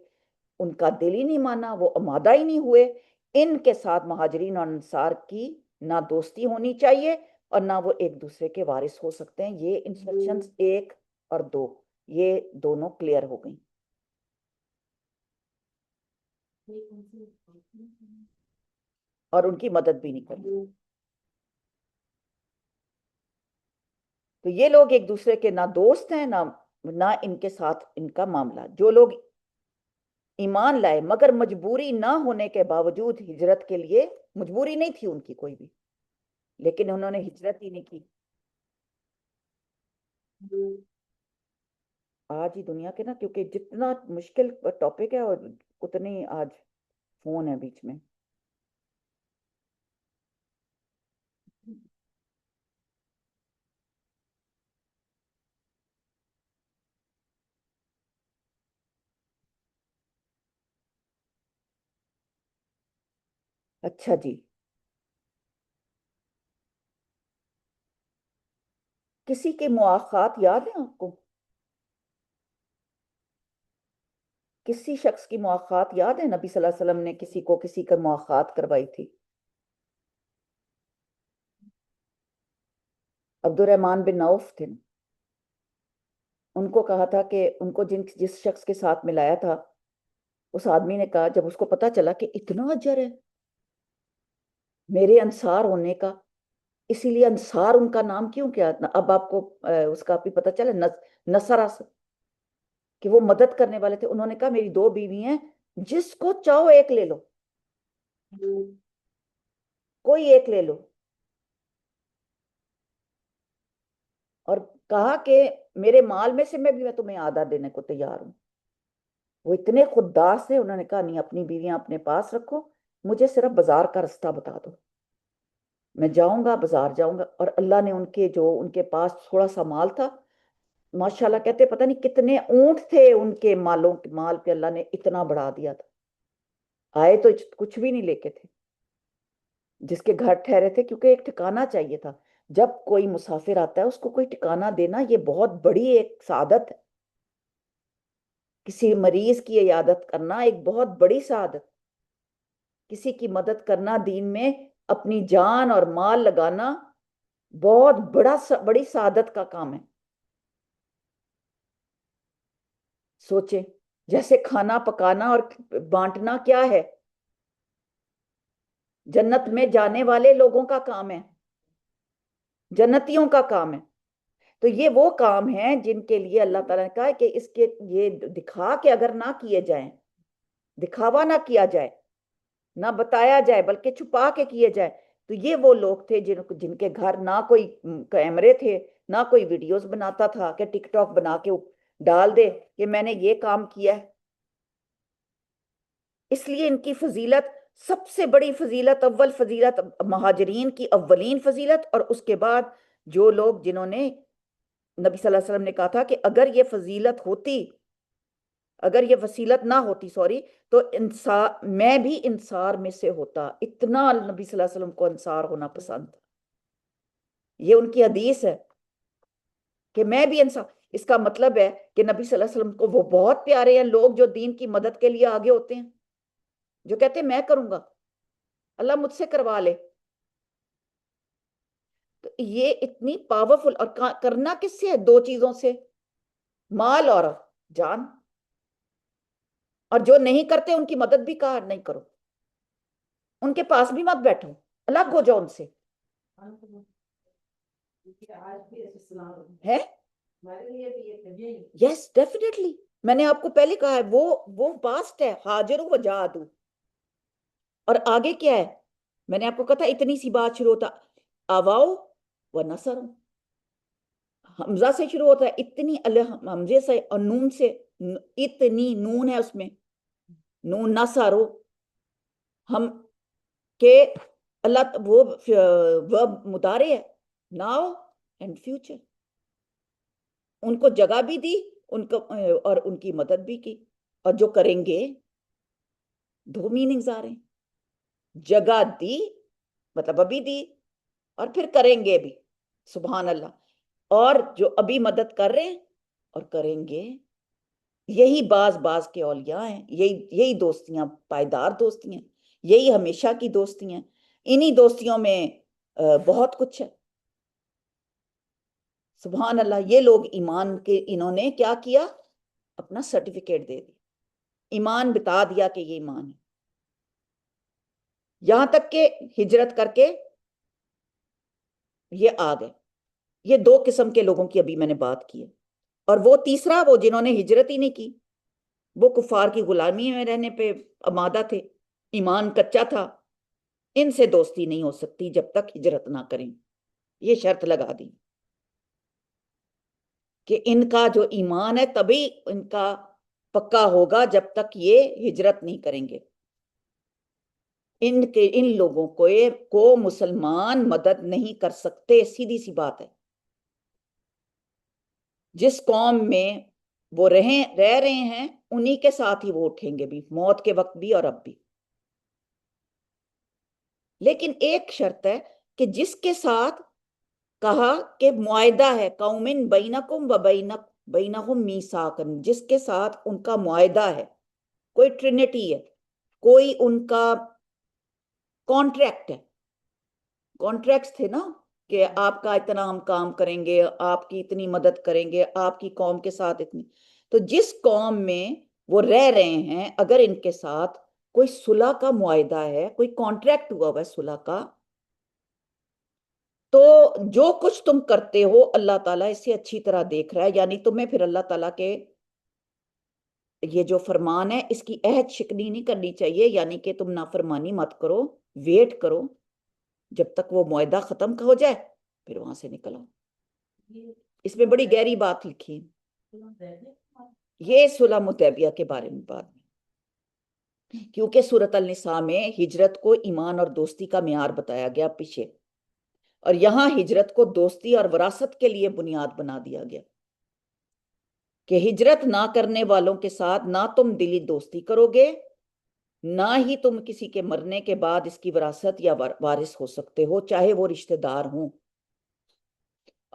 ان کا دل ہی نہیں مانا، وہ آمادہ ہی نہیں ہوئے، ان کے ساتھ مہاجرین اور انصار کی نہ دوستی ہونی چاہیے اور نہ وہ ایک دوسرے کے وارث ہو سکتے ہیں. یہ انسٹرکشنز 1 اور 2 یہ دونوں کلیئر ہو گئیں. اور ان کی مدد بھی نہیں کرنی. تو یہ لوگ ایک دوسرے کے نہ دوست ہیں نہ ان کے ساتھ ان کا معاملہ. جو لوگ ایمان لائے مگر مجبوری نہ ہونے کے باوجود ہجرت کے لیے، مجبوری نہیں تھی ان کی کوئی بھی لیکن انہوں نے ہجرت ہی نہیں کی. آج ہی دنیا کے نا، کیونکہ جتنا مشکل ٹاپک ہے اور اتنی آج فون ہے بیچ میں. اچھا جی، کسی کے مواخات یاد ہیں آپ کو؟ کسی شخص کی مواخات یاد ہے؟ نبی صلی اللہ علیہ وسلم نے کسی کا مواخات کروائی تھی. عبد الرحمن بن عوف تھے نا، ان کو کہا تھا کہ ان کو جس شخص کے ساتھ ملایا تھا، اس آدمی نے کہا جب اس کو پتا چلا کہ اتنا اجر ہے میرے انصار ہونے کا، اسی لیے انصار ان کا نام کیوں کیا؟ اب آپ کو اس کا بھی پتا چلا، نصرہ سے، کہ وہ مدد کرنے والے تھے۔ انہوں نے کہا میری 2 بیوی ہیں، جس کو چاہو ایک لے لو، کوئی ایک لے لو، اور کہا کہ میرے مال میں سے میں تمہیں آدھا دینے کو تیار ہوں۔ وہ اتنے خوددار سے، انہوں نے کہا نہیں، اپنی بیویاں اپنے پاس رکھو، مجھے صرف بازار کا رستہ بتا دو، میں جاؤں گا، بازار جاؤں گا۔ اور اللہ نے ان کے پاس تھوڑا سا مال تھا، ماشاءاللہ کہتے پتہ نہیں کتنے اونٹ تھے ان کے مال پہ اللہ نے اتنا بڑھا دیا تھا۔ آئے تو کچھ بھی نہیں لے کے تھے، جس کے گھر ٹھہرے تھے، کیونکہ ایک ٹھکانہ چاہیے تھا۔ جب کوئی مسافر آتا ہے اس کو کوئی ٹھکانہ دینا یہ بہت بڑی ایک سعادت ہے۔ کسی مریض کی عیادت کرنا ایک بہت بڑی سعادت، کسی کی مدد کرنا دین میں، اپنی جان اور مال لگانا بہت بڑی سعادت کا کام ہے۔ سوچیں، جیسے کھانا پکانا اور بانٹنا کیا ہے، جنت میں جانے والے لوگوں کا کام ہے، جنتیوں کا کام ہے۔ تو یہ وہ کام ہیں جن کے لیے اللہ تعالیٰ نے کہا ہے کہ اس کے یہ دکھا کے اگر نہ کیے جائیں، دکھاوا نہ کیا جائے، نہ بتایا جائے، بلکہ چھپا کے کیے جائے، تو یہ وہ لوگ تھے جن کے گھر نہ کوئی کیمرے تھے، نہ کوئی ویڈیوز بناتا تھا کہ ٹک ٹاک بنا کے ڈال دے کہ میں نے یہ کام کیا ہے۔ اس لیے ان کی فضیلت، سب سے بڑی فضیلت، اول فضیلت مہاجرین کی اولین فضیلت، اور اس کے بعد جو لوگ جنہوں نے، نبی صلی اللہ علیہ وسلم نے کہا تھا کہ اگر یہ فضیلت ہوتی، اگر یہ وسیلت نہ ہوتی تو میں بھی انصار میں سے ہوتا۔ اتنا نبی صلی اللہ علیہ وسلم کو انصار ہونا پسند تھا۔ یہ ان کی حدیث ہے کہ میں بھی انصار۔ اس کا مطلب ہے کہ نبی صلی اللہ علیہ وسلم کو وہ بہت پیارے ہیں لوگ جو دین کی مدد کے لیے آگے ہوتے ہیں، جو کہتے ہیں میں کروں گا، اللہ مجھ سے کروا لے۔ تو یہ اتنی پاورفل، اور کرنا کس سے ہے؟ 2 چیزوں سے، مال اور جان۔ اور جو نہیں کرتے ان کی مدد بھی کہا نہیں کرو، ان کے پاس بھی مت بیٹھو، الگ ہو جاؤ ان سے، ہے؟ یس ڈیفینیٹلی، میں نے آپ کو پہلے کہا ہے وہ پاسٹ ہے، حاجر و جہادو۔ اور آگے کیا ہے؟ میں نے آپ کو کہا تھا اتنی سی بات شروع ہوتا، آواؤ و نصر، حمزہ سے شروع ہوتا ہے، اتنی حمزے سے اور نون سے، اتنی نون ہے اس میں، نون نصرو، ہم کہ اللہ وہ ورب مضارع ہے، ناؤ اینڈ فیوچر، ان کو جگہ بھی دی، ان کو اور ان کی مدد بھی کی۔ اور جو کریں گے، 2 میننگز آ رہے ہیں، جگہ دی مطلب ابھی دی، اور پھر کریں گے بھی، سبحان اللہ۔ اور جو ابھی مدد کر رہے ہیں اور کریں گے، یہی بعض کے اولیاء ہیں، یہی دوستیاں پائیدار دوستی ہیں، یہی ہمیشہ کی دوستی ہیں۔ انہی دوستیوں میں بہت کچھ ہے، سبحان اللہ۔ یہ لوگ ایمان کے، انہوں نے کیا کیا؟ اپنا سرٹیفکیٹ دے دیا، ایمان بتا دیا کہ یہ ایمان ہے، یہاں تک کہ ہجرت کر کے یہ آ گئے۔ یہ 2 قسم کے لوگوں کی ابھی میں نے بات کی ہے۔ اور وہ تیسرا، وہ جنہوں نے ہجرت ہی نہیں کی، وہ کفار کی غلامی میں رہنے پہ آمادہ تھے، ایمان کچا تھا، ان سے دوستی نہیں ہو سکتی جب تک ہجرت نہ کریں۔ یہ شرط لگا دی کہ ان کا جو ایمان ہے تبھی ان کا پکا ہوگا جب تک یہ ہجرت نہیں کریں گے۔ ان لوگوں کو مسلمان مدد نہیں کر سکتے، سیدھی سی بات ہے۔ جس قوم میں وہ رہ رہے ہیں انہی کے ساتھ ہی وہ اٹھیں گے بھی، موت کے وقت بھی اور اب بھی۔ لیکن ایک شرط ہے کہ جس کے ساتھ کہا کہ معاہدہ ہے، قومن بینکم و بینہم میثاقن، جس کے ساتھ ان کا معاہدہ ہے، کوئی ٹرینٹی ہے، کوئی ان کا کانٹریکٹ ہے۔ کانٹریکٹس تھے نا کہ آپ کا اتنا ہم کام کریں گے، آپ کی اتنی مدد کریں گے، آپ کی قوم کے ساتھ اتنی. تو جس قوم میں وہ رہ رہے ہیں اگر ان کے ساتھ کوئی صلح کا معاہدہ ہے، کوئی کانٹریکٹ ہوا ہوا ہے صلح کا، تو جو کچھ تم کرتے ہو اللہ تعالیٰ اس سے اچھی طرح دیکھ رہا ہے. یعنی تمہیں پھر اللہ تعالیٰ کے یہ جو فرمان ہے اس کی عہد شکنی نہیں کرنی چاہیے. یعنی کہ تم نافرمانی مت کرو، ویٹ کرو جب تک وہ معاہدہ ختم ہو جائے، پھر وہاں سے نکل آؤ. اس میں بڑی گہری بات لکھی ہے. یہ صلح حدیبیہ کے بارے میں بات ہے، کیونکہ سورۃ النساء میں ہجرت کو ایمان اور دوستی کا معیار بتایا گیا پیچھے، اور یہاں ہجرت کو دوستی اور وراثت کے لیے بنیاد بنا دیا گیا کہ ہجرت نہ کرنے والوں کے ساتھ نہ تم دلی دوستی کرو گے، نہ ہی تم کسی کے مرنے کے بعد اس کی وراثت یا وارث ہو سکتے ہو، چاہے وہ رشتہ دار ہوں.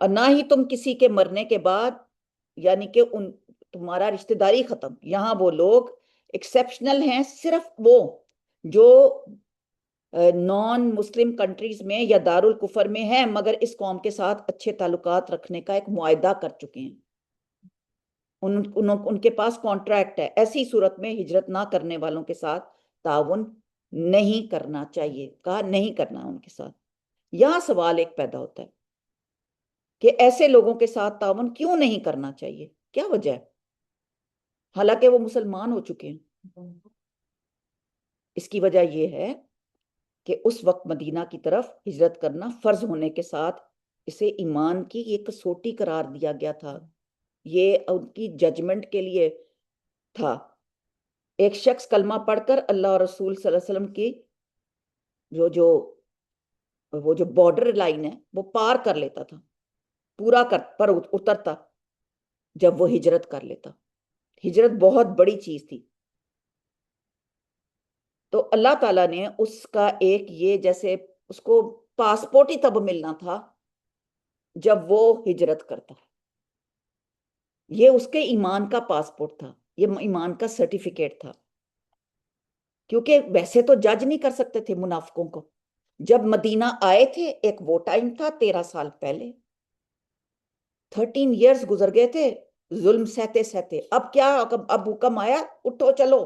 اور نہ ہی تم کسی کے مرنے کے بعد، یعنی کہ تمہارا رشتہ داری ختم. یہاں وہ لوگ ایکسیپشنل ہیں، صرف وہ جو نان مسلم کنٹریز میں یا دارالکفر میں ہیں مگر اس قوم کے ساتھ اچھے تعلقات رکھنے کا ایک معاہدہ کر چکے ہیں، ان کے پاس کانٹریکٹ ہے. ایسی صورت میں ہجرت نہ کرنے والوں کے ساتھ تعاون نہیں کرنا چاہیے، کہا نہیں کرنا ان کے ساتھ. یہاں سوال ایک پیدا ہوتا ہے کہ ایسے لوگوں کے ساتھ تعاون کیوں نہیں کرنا چاہیے، کیا وجہ ہے، حالانکہ وہ مسلمان ہو چکے ہیں. اس کی وجہ یہ ہے کہ اس وقت مدینہ کی طرف ہجرت کرنا فرض ہونے کے ساتھ اسے ایمان کی ایک کسوٹی قرار دیا گیا تھا. یہ ان کی ججمنٹ کے لیے تھا. ایک شخص کلمہ پڑھ کر اللہ اور رسول صلی اللہ علیہ وسلم کی وہ جو بارڈر لائن ہے وہ پار کر لیتا تھا، پورا پر اترتا جب وہ ہجرت کر لیتا. ہجرت بہت بڑی چیز تھی. تو اللہ تعالیٰ نے اس کا ایک یہ جیسے اس کو پاسپورٹ ہی تب ملنا تھا جب وہ ہجرت کرتا. یہ اس کے ایمان کا پاسپورٹ تھا، یہ ایمان کا سرٹیفکیٹ تھا. کیونکہ ویسے تو جج نہیں کر سکتے تھے منافقوں کو. جب مدینہ آئے تھے ایک وہ ٹائم تھا 13 سال پہلے، 13 ایئرز گزر گئے تھے ظلم سہتے سہتے. اب کیا، اب حکم آیا اٹھو چلو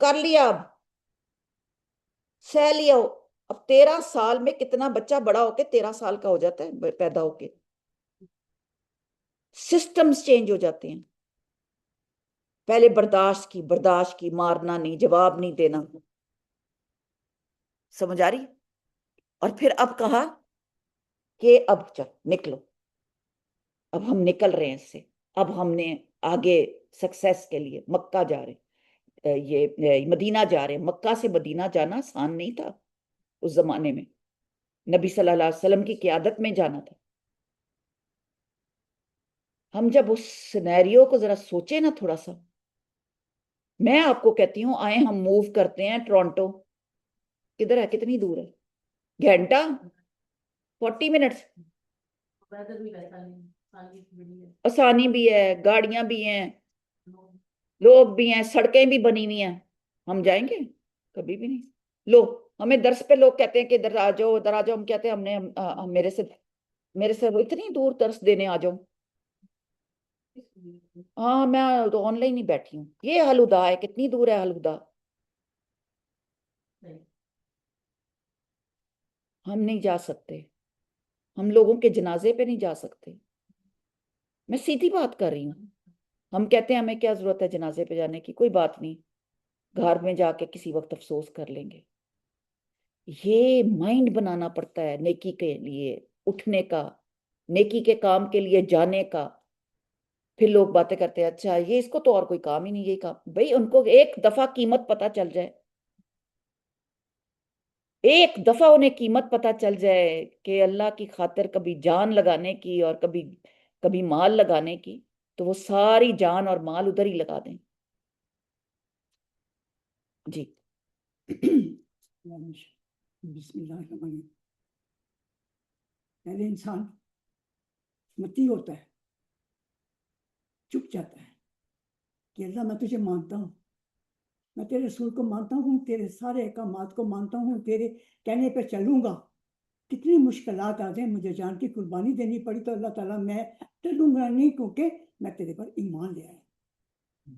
کر لیا، اب سہ لیا. اب 13 سال میں کتنا بچہ بڑا ہو کے 13 سال کا ہو جاتا ہے پیدا ہو کے. سسٹمز چینج ہو جاتے ہیں. پہلے برداشت کی مارنا نہیں، جواب نہیں دینا. سمجھ آ رہی؟ اور پھر اب کہا کہ اب چل نکلو، اب ہم نکل رہے ہیں اس سے. اب ہم نے آگے سکسیس کے لیے مکہ جا رہے، یہ مدینہ جا رہے. مکہ سے مدینہ جانا آسان نہیں تھا اس زمانے میں، نبی صلی اللہ علیہ وسلم کی قیادت میں جانا تھا. ہم جب اس سینیریو کو ذرا سوچے نا تھوڑا سا، میں آپ کو کہتی ہوں آئیں ہم موو کرتے ہیں ٹورانٹو. کدھر ہے، کتنی دور ہے؟ گھنٹہ 40 منٹس. آسانی بھی ہے، گاڑیاں بھی ہیں، لوگ بھی ہیں، سڑکیں بھی بنی ہوئی ہیں. ہم جائیں گے؟ کبھی بھی نہیں. لو ہمیں درس پہ لوگ کہتے ہیں کہ ادھر آ جاؤ ادھر آ جاؤ. ہم کہتے ہیں میرے سے اتنی دور درس دینے آ جاؤ. ہاں میں تو آن لائن ہی بیٹھی ہوں. یہ ہلدا ہے، کتنی دور ہے ہلدا. ہم نہیں جا سکتے، ہم لوگوں کے جنازے پہ نہیں جا سکتے. میں سیدھی بات کر رہی ہوں. ہم کہتے ہیں ہمیں کیا ضرورت ہے جنازے پہ جانے کی، کوئی بات نہیں، گھر میں جا کے کسی وقت افسوس کر لیں گے. یہ مائنڈ بنانا پڑتا ہے نیکی کے لیے اٹھنے کا، نیکی کے کام کے لیے جانے کا. پھر لوگ باتیں کرتے ہیں اچھا یہ اس کو تو اور کوئی کام ہی نہیں، یہی کام. بھئی ان کو ایک دفعہ قیمت پتہ چل جائے، ایک دفعہ انہیں قیمت پتہ چل جائے کہ اللہ کی خاطر کبھی جان لگانے کی اور کبھی مال لگانے کی، تو وہ ساری جان اور مال ادھر ہی لگا دیں. جی بسم اللہ الرحمن الرحیم. پہلے انسان متی ہوتا ہے، چپ جاتا ہے کہ اللہ میں تجھے مانتا ہوں، میں تیرے رسول کو مانتا ہوں، تیرے سارے احکامات کو مانتا ہوں، تیرے کہنے پہ چلوں گا. کتنی مشکلات آ جائیں مجھے جان کی قربانی دینی پڑی تو اللہ تعالیٰ میں ڈروں گا نہیں، کیونکہ میں تیرے پر ایمان لے آیا،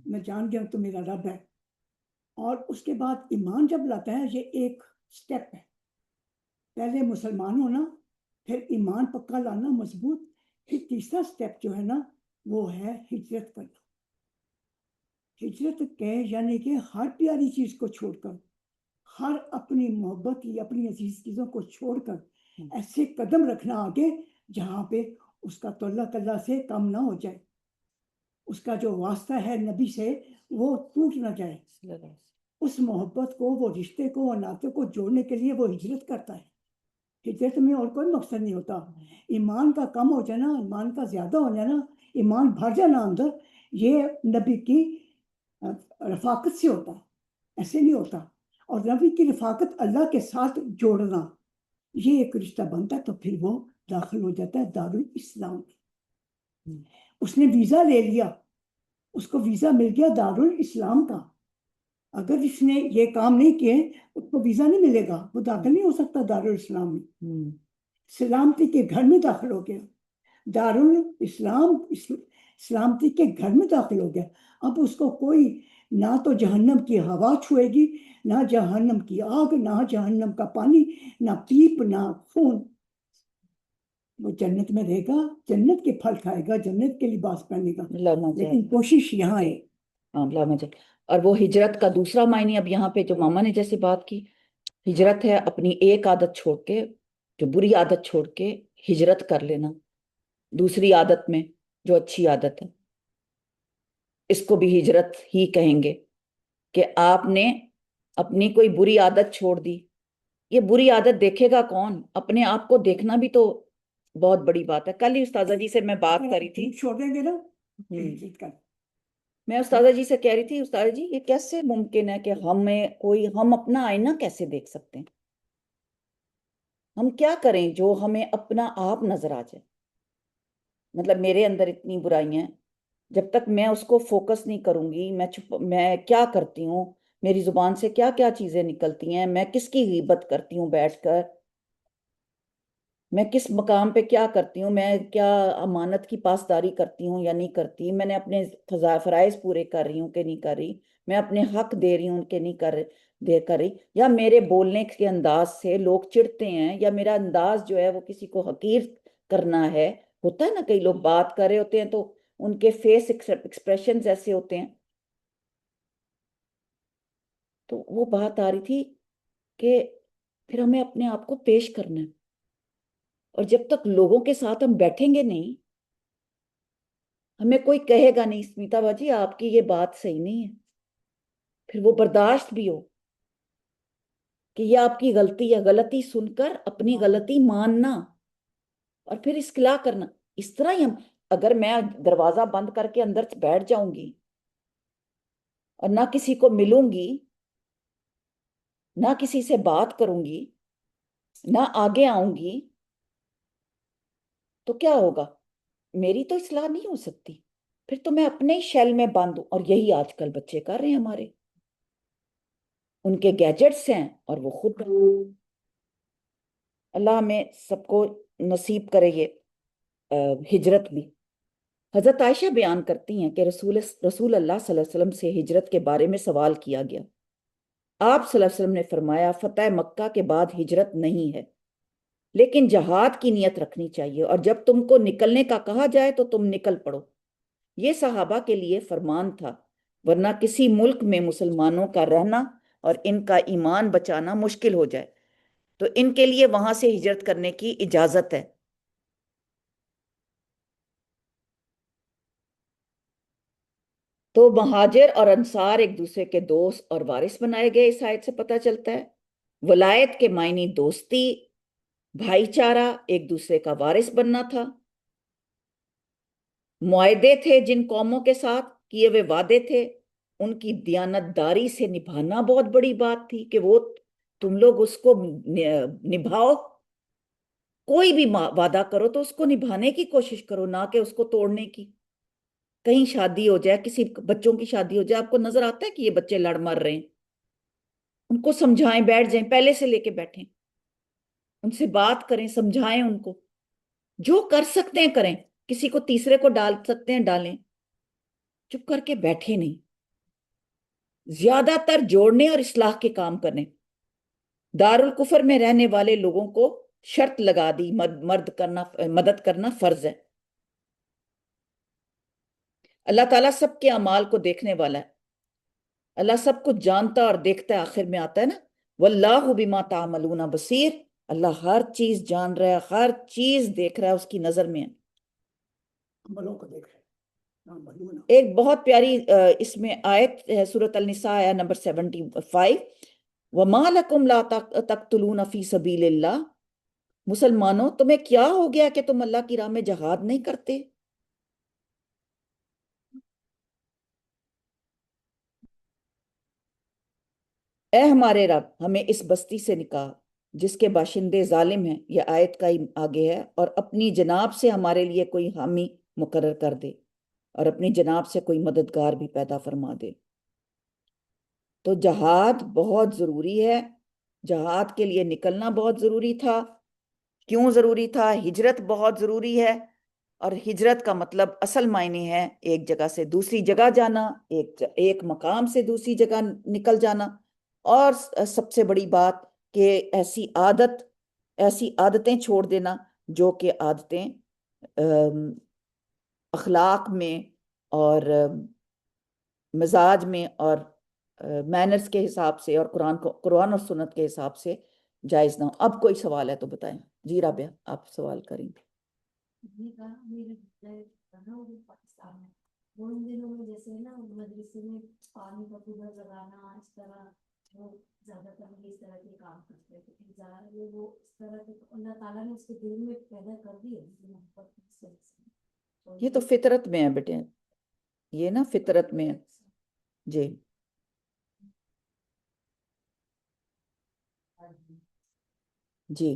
میں جان گیا تو میرا رب ہے۔ اور اس کے بعد ایمان جب لاتا ہے، یہ ایک سٹیپ ہے، پہلے مسلمان ہونا، پھر ایمان پکا لانا مضبوط، پھر تیسرا سٹیپ جو ہے نا وہ ہے ہجرت کرنا۔ ہجرت کہ یعنی کہ ہر پیاری چیز کو چھوڑ کر، ہر اپنی محبت کی، اپنی عزیز چیزوں کو چھوڑ کر ایسے قدم رکھنا آگے جہاں پہ اس کا تعلق اللہ سے کم نہ ہو جائے، اس کا جو واسطہ ہے نبی سے وہ ٹوٹ نہ جائے، اس محبت کو، وہ رشتے کو، وہ ناطے کو جوڑنے کے لیے وہ ہجرت کرتا ہے۔ ہجرت میں اور کوئی مقصد نہیں ہوتا۔ ایمان کا کم ہو جانا، ایمان کا زیادہ ہو جانا، ایمان بھر جانا اندر، یہ نبی کی رفاقت سے ہوتا ہے، ایسے نہیں ہوتا۔ اور نبی کی رفاقت اللہ کے ساتھ جوڑنا، یہ ایک رشتہ بنتا ہے، تو پھر وہ داخل ہو جاتا ہے دارالاسلام میں۔ اس نے ویزا لے لیا، اس کو ویزا مل گیا دارالاسلام کا۔ اگر اس نے یہ کام نہیں کیے اس کو ویزا نہیں ملے گا، وہ داخل نہیں ہو سکتا دارالاسلام میں۔ سلامتی کے گھر میں داخل ہو گیا، دارالاسلام سلامتی کے گھر میں داخل ہو گیا۔ اب اس کو کوئی نہ تو جہنم کی ہوا چھوئے گی، نہ جہنم کی آگ، نہ جہنم کا پانی، نہ پیپ، نہ خون۔ وہ جنت میں رہے گا، جنت کے پھل کھائے گا، جنت کے لباس پہنے گا، لیکن کوشش یہاں ہے۔ اور وہ ہجرت کا دوسرا معنی اب یہاں پہ جو ماما نے جیسے بات کی، ہجرت ہے اپنی ایک عادت چھوڑ کے، جو بری عادت چھوڑ کے ہجرت کر لینا دوسری عادت میں جو اچھی عادت ہے۔ اس کو بھی ہجرت ہی کہیں گے کہ آپ نے اپنی کوئی بری عادت چھوڑ دی۔ یہ بری عادت دیکھے گا کون؟ اپنے آپ کو دیکھنا بھی تو بہت بڑی بات ہے۔ کل ہی استاذہ جی سے میں بات کری تھی، چھوڑ دیں گے نا ہجرت کر۔ میں استاذہ جی سے کہہ رہی تھی، استاذہ جی یہ کیسے ممکن ہے کہ ہم اپنا آئینہ کیسے دیکھ سکتے ہیں؟ ہم کیا کریں جو ہمیں اپنا آپ نظر آ جائے؟ مطلب میرے اندر اتنی برائیاں ہیں، جب تک میں اس کو فوکس نہیں کروں گی، میں کیا کرتی ہوں، میری زبان سے کیا کیا چیزیں نکلتی ہیں، میں کس کی غیبت کرتی ہوں بیٹھ کر، میں کس مقام پہ کیا کرتی ہوں، میں کیا امانت کی پاسداری کرتی ہوں یا نہیں کرتی، میں نے اپنے فرائض پورے کر رہی ہوں کہ نہیں کر رہی، میں اپنے حق دے رہی ہوں کہ نہیں کر رہی، یا میرے بولنے کے انداز سے لوگ چڑھتے ہیں، یا میرا انداز جو ہے وہ کسی کو حقیر کرنا ہے۔ ہوتا ہے نا، کئی لوگ بات کر رہے ہوتے ہیں تو ان کے فیس ایکسپریشنز ایسے ہوتے ہیں۔ تو وہ بات آ رہی تھی کہ پھر ہمیں اپنے آپ کو پیش کرنا ہے، اور جب تک لوگوں کے ساتھ ہم بیٹھیں گے نہیں، ہمیں کوئی کہے گا نہیں اسمیتا باجی آپ کی یہ بات صحیح نہیں ہے، پھر وہ برداشت بھی ہو کہ یہ آپ کی غلطی ہے، غلطی سن کر اپنی غلطی ماننا اور پھر اصلاح کرنا۔ اس طرح ہی اگر میں دروازہ بند کر کے اندر بیٹھ جاؤں گی اور نہ کسی کو ملوں گی، نہ کسی سے بات کروں گی، نہ آگے آؤں گی، تو کیا ہوگا؟ میری تو اصلاح نہیں ہو سکتی، پھر تو میں اپنے ہی شیل میں بند ہوں۔ اور یہی آج کل بچے کر رہے ہیں ہمارے، ان کے گیجٹس ہیں اور وہ خود۔ اللہ ہمیں سب کو نصیب کرے یہ ہجرت بھی۔ حضرت عائشہ بیان کرتی ہیں کہ رسول اللہ صلی اللہ علیہ وسلم سے ہجرت کے بارے میں سوال کیا گیا۔ آپ صلی اللہ علیہ وسلم نے فرمایا، فتح مکہ کے بعد ہجرت نہیں ہے، لیکن جہاد کی نیت رکھنی چاہیے، اور جب تم کو نکلنے کا کہا جائے تو تم نکل پڑو۔ یہ صحابہ کے لیے فرمان تھا، ورنہ کسی ملک میں مسلمانوں کا رہنا اور ان کا ایمان بچانا مشکل ہو جائے، تو ان کے لیے وہاں سے ہجرت کرنے کی اجازت ہے۔ تو مہاجر اور انصار ایک دوسرے کے دوست اور وارث بنائے گئے، اس آیت سے پتہ چلتا ہے۔ ولایت کے معنی دوستی، بھائی چارہ، ایک دوسرے کا وارث بننا تھا۔ معاہدے تھے جن قوموں کے ساتھ کیے ہوئے وعدے تھے، ان کی دیانت داری سے نبھانا بہت بڑی بات تھی کہ وہ تم لوگ اس کو نبھاؤ، کوئی بھی وعدہ کرو تو اس کو نبھانے کی کوشش کرو، نہ کہ اس کو توڑنے کی۔ کہیں شادی ہو جائے، کسی بچوں کی شادی ہو جائے، آپ کو نظر آتا ہے کہ یہ بچے لڑ مر رہے ہیں، ان کو سمجھائیں، بیٹھ جائیں، پہلے سے لے کے بیٹھیں۔ ان سے بات کریں، سمجھائیں ان کو، جو کر سکتے ہیں کریں، کسی کو تیسرے کو ڈال سکتے ہیں ڈالیں، چپ کر کے بیٹھے نہیں، زیادہ تر جوڑنے اور اصلاح کے کام کرنے۔ دارالکفر میں رہنے والے لوگوں کو شرط لگا دی مدد کرنا فرض ہے۔ اللہ تعالیٰ سب کے اعمال کو دیکھنے والا ہے، اللہ سب کچھ جانتا اور دیکھتا ہے، آخر میں آتا ہے نا واللہ بما تعملون بصیر، اللہ ہر چیز جان رہا ہے، ہر چیز دیکھ رہا ہے، اس کی نظر میں ہے۔ عملوں کو دیکھ رہے ہیں، عملوں۔ ایک بہت پیاری اس میں آیت ہے، سورۃ النساء آیت نمبر 75، وَمَا لَكُمْ لَا تَقْتُلُونَ فِي سَبِيلِ اللَّهِ، مسلمانوں تمہیں کیا ہو گیا کہ تم اللہ کی راہ میں جہاد نہیں کرتے؟ اے ہمارے رب ہمیں اس بستی سے نکال جس کے باشندے ظالم ہیں، یہ آیت کا ہی آگے ہے، اور اپنی جناب سے ہمارے لیے کوئی حامی مقرر کر دے اور اپنی جناب سے کوئی مددگار بھی پیدا فرما دے۔ تو جہاد بہت ضروری ہے، جہاد کے لیے نکلنا بہت ضروری تھا۔ کیوں ضروری تھا؟ ہجرت بہت ضروری ہے، اور ہجرت کا مطلب اصل معنی ہے ایک جگہ سے دوسری جگہ جانا، ایک مقام سے دوسری جگہ نکل جانا، اور سب سے بڑی بات کہ ایسی عادتیں چھوڑ دینا جو کہ عادتیں اخلاق میں اور مزاج میں اور مینرز کے حساب سے اور قرآن اور سنت کے حساب سے جائز نہ ہو۔ اب کوئی سوال ہے تو بتائیں۔ جی رابعہ آپ سوال کریں گے۔ پاکستان میں وہ ان دنوں میں جیسے نا مدرسے میں پانی کا کولر لگانا، اس طرح وہ زیادہ تر اس طرح کے کام کرتے تھے، ظاہر ہے وہ اس طرح کے اللہ تعالیٰ نے اس کے دل میں پیدا کر دی ہے محبت سے۔ یہ تو فطرت میں ہے بیٹے، یہ نا فطرت میں ہے۔ جی جی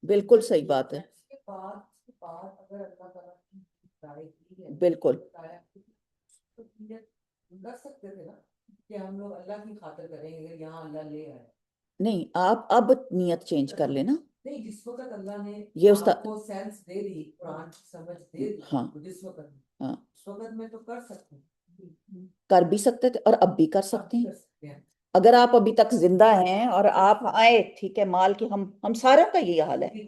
بالکل صحیح بات ہے، بالکل نہیں۔ آپ اب نیت چینج کر لینا، جس وقت اللہ نے یہ استاد کو سینس دے دی، قرآن کی سمجھ دے دی، ہاں جس وقت ہاں اس وقت میں تو کر سکتے ہیں، کر بھی سکتے تھے اور اب بھی کر سکتے کر ہیں۔ سکتے ہیں۔ اگر آپ ابھی تک زندہ ہیں اور آپ آئے، ٹھیک ہے، مال کی ہم ساروں کا یہی حال ہے،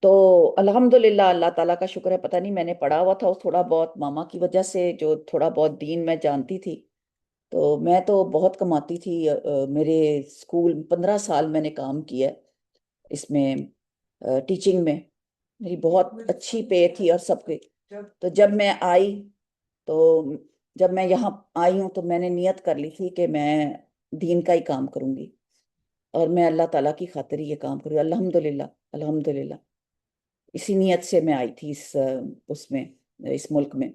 تو الحمدللہ اللہ تعالیٰ کا شکر ہے۔ پتہ نہیں میں نے پڑھا ہوا تھا تھوڑا بہت ماما کی وجہ سے، جو تھوڑا بہت دین میں جانتی تھی، تو میں تو بہت کماتی تھی۔ میرے اسکول 15 سال میں نے کام کیا ہے اس میں، ٹیچنگ میں میری بہت اچھی پے تھی اور سب کی۔ تو جب میں آئی، تو جب میں یہاں آئی ہوں تو میں نے نیت کر لی تھی کہ میں دین کا ہی کام کروں گی، اور میں اللہ تعالیٰ کی خاطر ہی یہ کام کروں گی۔ الحمدللہ الحمدللہ اسی نیت سے میں آئی تھی اس ملک میں۔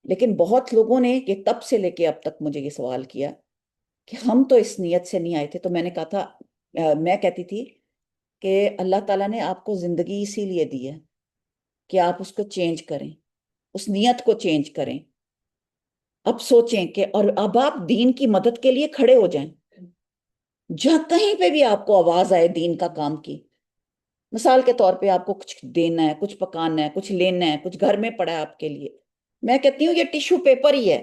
لیکن بہت لوگوں نے یہ تب سے لے کے اب تک مجھے یہ سوال کیا کہ ہم تو اس نیت سے نہیں آئے تھے۔ تو میں نے کہا تھا، میں کہتی تھی کہ اللہ تعالیٰ نے آپ کو زندگی اسی لیے دی ہے کہ آپ اس کو چینج کریں، اس نیت کو چینج کریں۔ اب سوچیں کہ اور اب آپ دین کی مدد کے لیے کھڑے ہو جائیں، جہاں کہیں پہ بھی آپ کو آواز آئے دین کا کام کی۔ مثال کے طور پہ آپ کو کچھ دینا ہے، کچھ پکانا ہے، کچھ لینا ہے، کچھ گھر میں پڑا ہے آپ کے لیے، میں کہتی ہوں یہ ٹیشو پیپر ہی ہے۔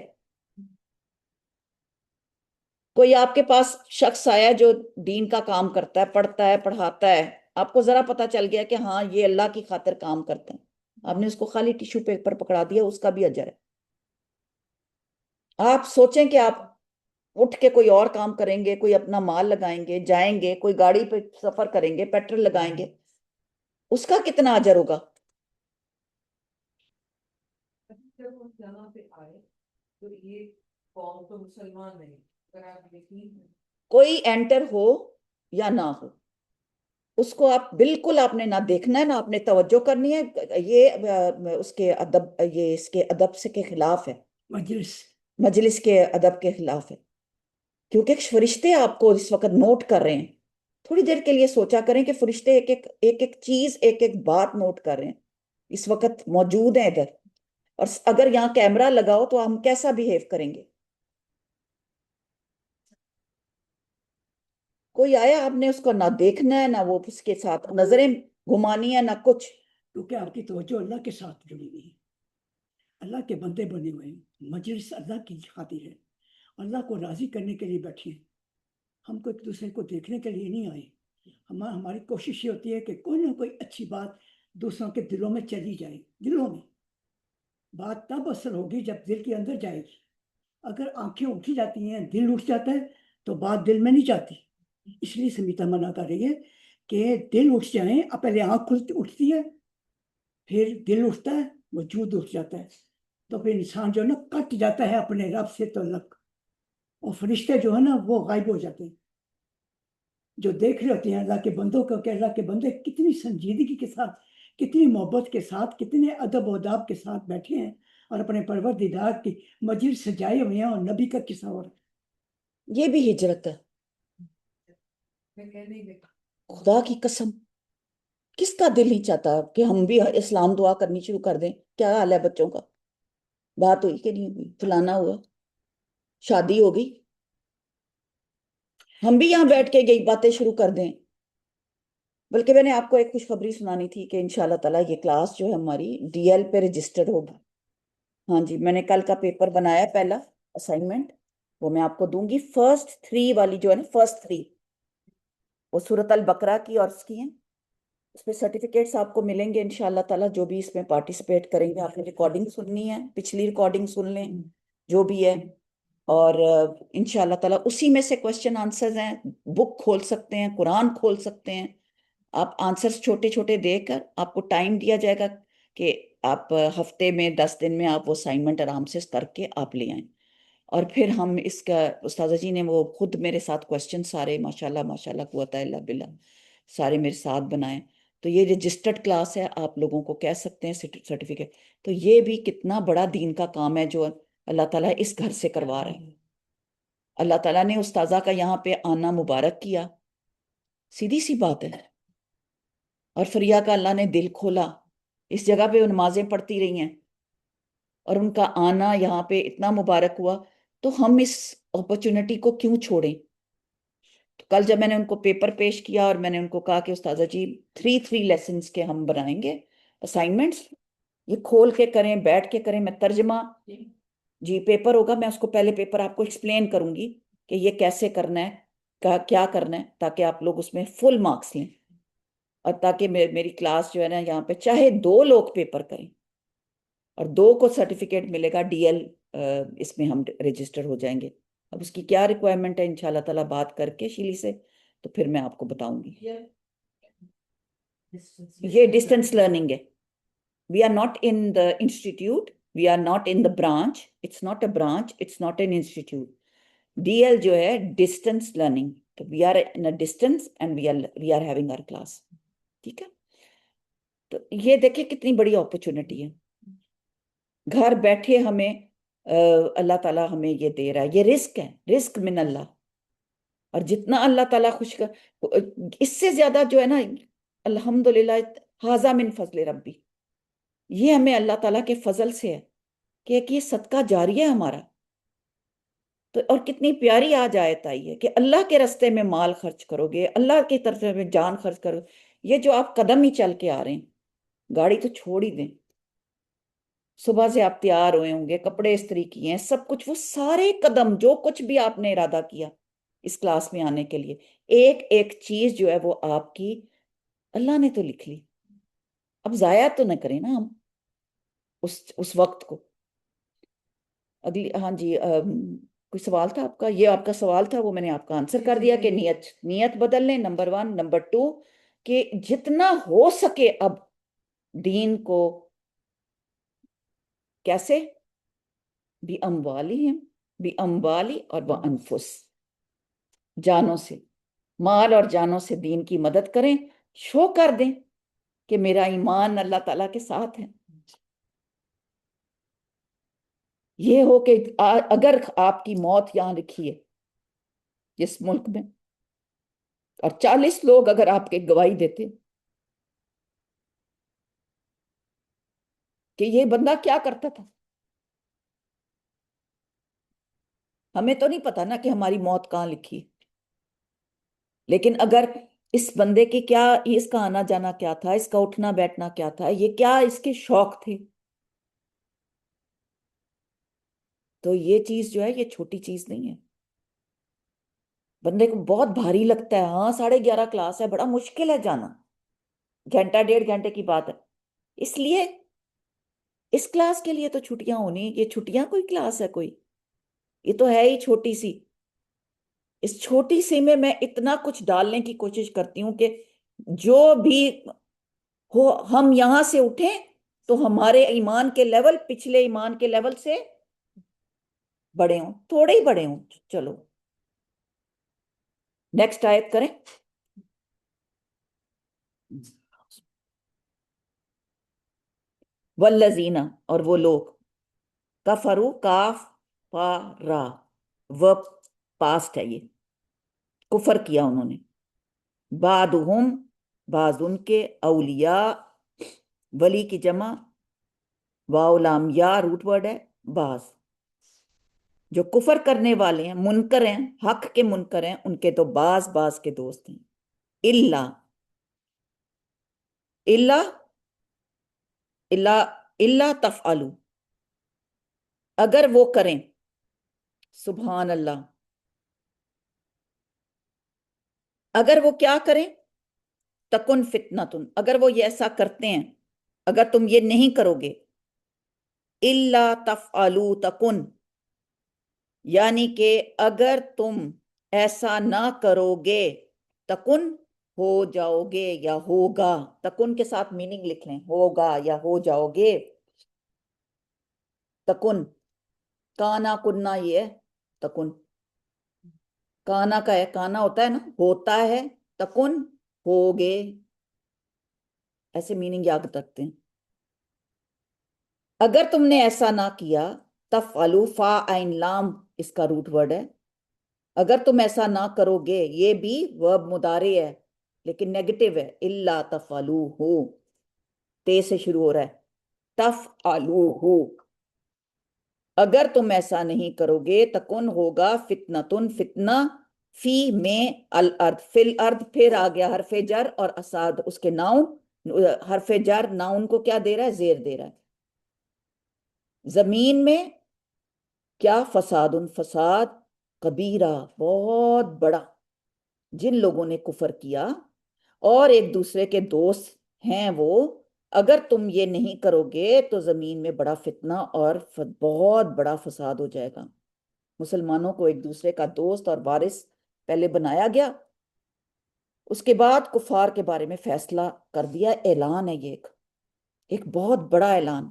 کوئی آپ کے پاس شخص آیا جو دین کا کام کرتا ہے، پڑھتا ہے، پڑھاتا ہے، آپ کو ذرا پتا چل گیا کہ ہاں یہ اللہ کی خاطر کام کرتے ہیں، آپ نے اس کو خالی ٹیشو پیپر پکڑا دیا، اس کا بھی اجر ہے۔ آپ سوچیں کہ آپ اٹھ کے کوئی اور کام کریں گے، کوئی اپنا مال لگائیں گے، جائیں گے، کوئی گاڑی پہ سفر کریں گے، پیٹرول لگائیں گے، اس کا کتنا اجر ہوگا؟ جب ہم یہاں پہ آئے تو یہ قوم تو مسلمان نہیں، اگر آپ یقین کوئی انٹر ہو یا نہ ہو، اس کو آپ بالکل آپ نے نہ دیکھنا ہے، نہ آپ نے توجہ کرنی ہے۔ یہ اس کے ادب سے کے خلاف ہے، مجلس کے ادب کے خلاف ہے، کیونکہ فرشتے آپ کو اس وقت نوٹ کر رہے ہیں۔ تھوڑی دیر کے لیے سوچا کریں کہ فرشتے ایک چیز، ایک بات نوٹ کر رہے ہیں، اس وقت موجود ہیں ادھر، اور اگر یہاں کیمرہ لگاؤ تو ہم کیسا بیہیو کریں گے؟ کوئی آیا، آپ نے اس کو نہ دیکھنا ہے، نہ وہ اس کے ساتھ نظریں گھمانی ہے، نہ کچھ. کیونکہ آپ کی توجہ اللہ کے ساتھ جڑی ہوئی ہے، اللہ کے بندے بنے ہوئے ہیں، مجلس اللہ کی خاطر ہے، اللہ کو راضی کرنے کے لیے بیٹھے ہیں. ہم کو ایک دوسرے کو دیکھنے کے لیے نہیں آئے. ہماری کوشش یہ ہوتی ہے کہ کوئی نہ کوئی اچھی بات دوسروں کے دلوں میں چلی جائے. دلوں میں بات تب اثر ہوگی جب دل کے اندر جائے گی. اگر آنکھیں اٹھی جاتی ہیں، دل اٹھ جاتا ہے، تو بات دل میں نہیں جاتی. اس لیے سمیتا منع کر رہی ہے کہ دل اٹھ جائیں. اب پہلے آنکھ اٹھتی ہے، پھر دل اٹھتا ہے، وجود اٹھ جاتا ہے، تو پھر انسان جو ہے نا کٹ جاتا ہے اپنے رب سے تعلق، اور فرشتے جو ہے نا وہ غائب ہو جاتے ہیں. جو دیکھ رہے ہوتے ہیں اللہ کے بندوں کو کہ اللہ کے بندے کتنی سنجیدگی کے ساتھ، کتنی محبت کے ساتھ، کتنے ادب و اداب کے ساتھ بیٹھے ہیں اور اپنے پروردگار کی مجلس سجائے ہوئے ہیں، اور نبی کا قصہ ہو رہا ہے. یہ بھی ہجرت ہے. میں کہہ نہیں دیکھا. خدا کی قسم، کس کا دل نہیں چاہتا کہ ہم بھی اسلام دعا کرنی شروع کر دیں؟ کیا حال ہے بچوں کا؟ بات ہوئی کہ نہیں ہوئی؟ فلانا ہوا، شادی ہو گئی، ہم بھی یہاں بیٹھ کے یہی باتیں شروع کر دیں. بلکہ میں نے آپ کو ایک خوشخبری سنانی تھی کہ انشاءاللہ تعالیٰ یہ کلاس جو ہے ہماری ڈی ایل پہ رجسٹرڈ ہوگی. ہاں جی، میں نے کل کا پیپر بنایا، پہلا اسائنمنٹ، وہ میں آپ کو دوں گی. فرسٹ 3 والی جو ہے نا، فرسٹ 3 وہ سورۃ البقرہ کی اور اس کی ہیں. اس پہ سرٹیفکیٹس آپ کو ملیں گے انشاءاللہ تعالیٰ. جو بھی اس میں پارٹیسپیٹ کریں گے، آپ نے ریکارڈنگ سننی ہے، پچھلی ریکارڈنگ سن لیں جو بھی ہے. اور انشاءاللہ تعالیٰ اسی میں سے کوشچن آنسرز ہیں. بک کھول سکتے ہیں، قرآن کھول سکتے ہیں آپ. آنسرز چھوٹے چھوٹے دے کر آپ کو ٹائم دیا جائے گا کہ آپ ہفتے میں 10 دن میں آپ وہ اسائنمنٹ آرام سے کر کے آپ لے آئیں. اور پھر ہم اس کا استاذہ جی نے وہ خود میرے ساتھ کوشچن سارے ماشاءاللہ ماشاءاللہ قوت الا باللہ سارے میرے ساتھ بنائے. تو یہ رجسٹرڈ کلاس ہے، آپ لوگوں کو کہہ سکتے ہیں سرٹیفکیٹ. تو یہ بھی کتنا بڑا دین کا کام ہے جو اللہ تعالیٰ اس گھر سے کروا رہے ہیں. اللہ تعالیٰ نے استاذہ کا یہاں پہ آنا مبارک کیا، سیدھی سی بات ہے. اور فریا کا اللہ نے دل کھولا، اس جگہ پہ وہ نمازیں پڑھتی رہی ہیں اور ان کا آنا یہاں پہ اتنا مبارک ہوا. تو ہم اس اپرچونٹی کو کیوں چھوڑیں؟ تو کل جب میں نے ان کو پیپر پیش کیا اور میں نے ان کو کہا کہ استاذہ جی 3 لیسنز کے ہم بنائیں گے اسائنمنٹس، یہ کھول کے کریں، بیٹھ کے کریں. میں ترجمہ جی پیپر ہوگا، میں اس کو پہلے پیپر آپ کو ایکسپلین کروں گی کہ یہ کیسے کرنا ہے، کیا کرنا ہے، تاکہ آپ لوگ اس میں فل مارکس لیں. اور تاکہ میری کلاس جو ہے نا یہاں پہ چاہے 2 لوگ پیپر کریں اور 2 کو سرٹیفکیٹ ملے گا، ڈی ایل اس میں ہم رجسٹر ہو جائیں گے. اب اس کی کیا ریکوائرمنٹ ہے انشاءاللہ تعالیٰ بات کر کے شیلی سے تو پھر میں آپ کو بتاؤں گی. یہ ڈسٹینس لرننگ ہے. We are not in the institute, we are not in the branch, it's not a branch, it's not an institute. D L جو ہے ڈسٹینس لرننگ، تو we are in a distance and we are having our class. ٹھیک ہے، تو یہ دیکھیں کتنی بڑی اپرچونٹی ہے. گھر بیٹھے ہمیں اللہ تعالیٰ ہمیں یہ دے رہا ہے. یہ رزق ہے، رزق من اللہ. اور جتنا اللہ تعالیٰ خوش کر، اس سے زیادہ جو ہے نا الحمدللہ ھذا من فضل ربی، یہ ہمیں اللہ تعالیٰ کے فضل سے ہے کہ یہ صدقہ جاریہ ہے ہمارا. تو اور کتنی پیاری آج آیت آئی ہے کہ اللہ کے رستے میں مال خرچ کرو گے، اللہ کی طرف میں جان خرچ کرو. یہ جو آپ قدم ہی چل کے آ رہے ہیں، گاڑی تو چھوڑ ہی دیں، صبح سے آپ تیار ہوئے ہوں گے، کپڑے استری کیے ہیں، سب کچھ، وہ سارے قدم جو کچھ بھی آپ نے ارادہ کیا اس کلاس میں آنے کے لیے، ایک ایک چیز جو ہے وہ آپ کی اللہ نے تو لکھ لی. اب ضائع تو نہ کریں نا ہم اس وقت کو. اگلی، ہاں جی، کوئی سوال تھا آپ کا؟ یہ آپ کا سوال تھا، وہ میں نے آپ کا آنسر کر دیا کہ نیت بدل لیں، نمبر 1. نمبر 2 کہ جتنا ہو سکے اب دین کو کیسے، بھی اموالی اور بانفس، جانوں سے، مال اور جانوں سے دین کی مدد کریں. شو کر دیں کہ میرا ایمان اللہ تعالیٰ کے ساتھ ہے. یہ ہو کہ اگر آپ کی موت یہاں لکھی ہے جس ملک میں، اور 40 لوگ اگر آپ کے گواہی دیتے کہ یہ بندہ کیا کرتا تھا، ہمیں تو نہیں پتا نا کہ ہماری موت کہاں لکھی. لیکن اگر اس بندے کے کیا، اس کا آنا جانا کیا تھا، اس کا اٹھنا بیٹھنا کیا تھا، یہ کیا اس کے شوق تھے، تو یہ چیز جو ہے یہ چھوٹی چیز نہیں ہے. بندے کو بہت بھاری لگتا ہے، ہاں 11:30 کلاس ہے، بڑا مشکل ہے جانا، گھنٹہ 1.5 گھنٹے کی بات ہے. اس لیے اس کلاس کے لیے تو چھٹیاں ہونی، یہ چھٹیاں کوئی کلاس ہے کوئی، یہ تو ہے ہی چھوٹی سی. اس چھوٹی سی میں اتنا کچھ ڈالنے کی کوشش کرتی ہوں کہ جو بھی ہو ہم یہاں سے اٹھیں تو ہمارے ایمان کے لیول پچھلے ایمان کے لیول سے بڑے ہوں، تھوڑے ہی بڑے ہوں. چلو نیکسٹ آیت کریں. والذین، اور وہ لوگ، کفرو، کاف فا را، ورب پاسٹ ہے، یہ کفر کیا انہوں نے. بعضهم، بعض ان کے، اولیاء، ولی کی جمع، واو لام یا روٹ ورڈ ہے، بعض. جو کفر کرنے والے ہیں، منکر ہیں، حق کے منکر ہیں، ان کے تو بعض بعض کے دوست ہیں. اللہ، اللہ، اللہ، اللہ تفعلوا، اگر وہ کریں، سبحان اللہ، اگر وہ کیا کریں، تکن فتنتن، اگر وہ یہ ایسا کرتے ہیں، اگر تم یہ نہیں کرو گے، اللہ تفعلوا تکن، یعنی کہ اگر تم ایسا نہ کرو گے، تکن ہو جاؤ گے یا ہوگا. تکن کے ساتھ میننگ لکھ لیں، ہوگا یا ہو جاؤ گے. تکن، کانا کننا یہ ہے تکن، کانا کا ہے، کانا ہوتا ہے نا، ہوتا ہے، تکن ہوگے، ایسے میننگ یاد رکھتے ہیں. اگر تم نے ایسا نہ کیا، تفعلوا، فا عین لام اس کا روٹ ورڈ ہے. اگر تم ایسا نہ کرو گے، یہ بھی ورب مضارع ہے لیکن نیگیٹو ہے، الا تفعلوہ، تے سے شروع ہو رہا ہے، تفعلوہ، اگر تم ایسا نہیں کرو گے، تکن ہوگا فتنتن، فتنہ، فی میں، الارض، فی الارض، پھر آ گیا حرف جر اور اساد اس کے ناؤن، حرف جر ناؤن کو کیا دے رہا ہے، زیر دے رہا ہے. زمین میں کیا، فساد، فساد، کبیرہ، بہت بڑا. جن لوگوں نے کفر کیا اور ایک دوسرے کے دوست ہیں وہ، اگر تم یہ نہیں کرو گے تو زمین میں بڑا فتنہ اور بہت بڑا فساد ہو جائے گا. مسلمانوں کو ایک دوسرے کا دوست اور وارث پہلے بنایا گیا، اس کے بعد کفار کے بارے میں فیصلہ کر دیا. اعلان ہے یہ، ایک بہت بڑا اعلان،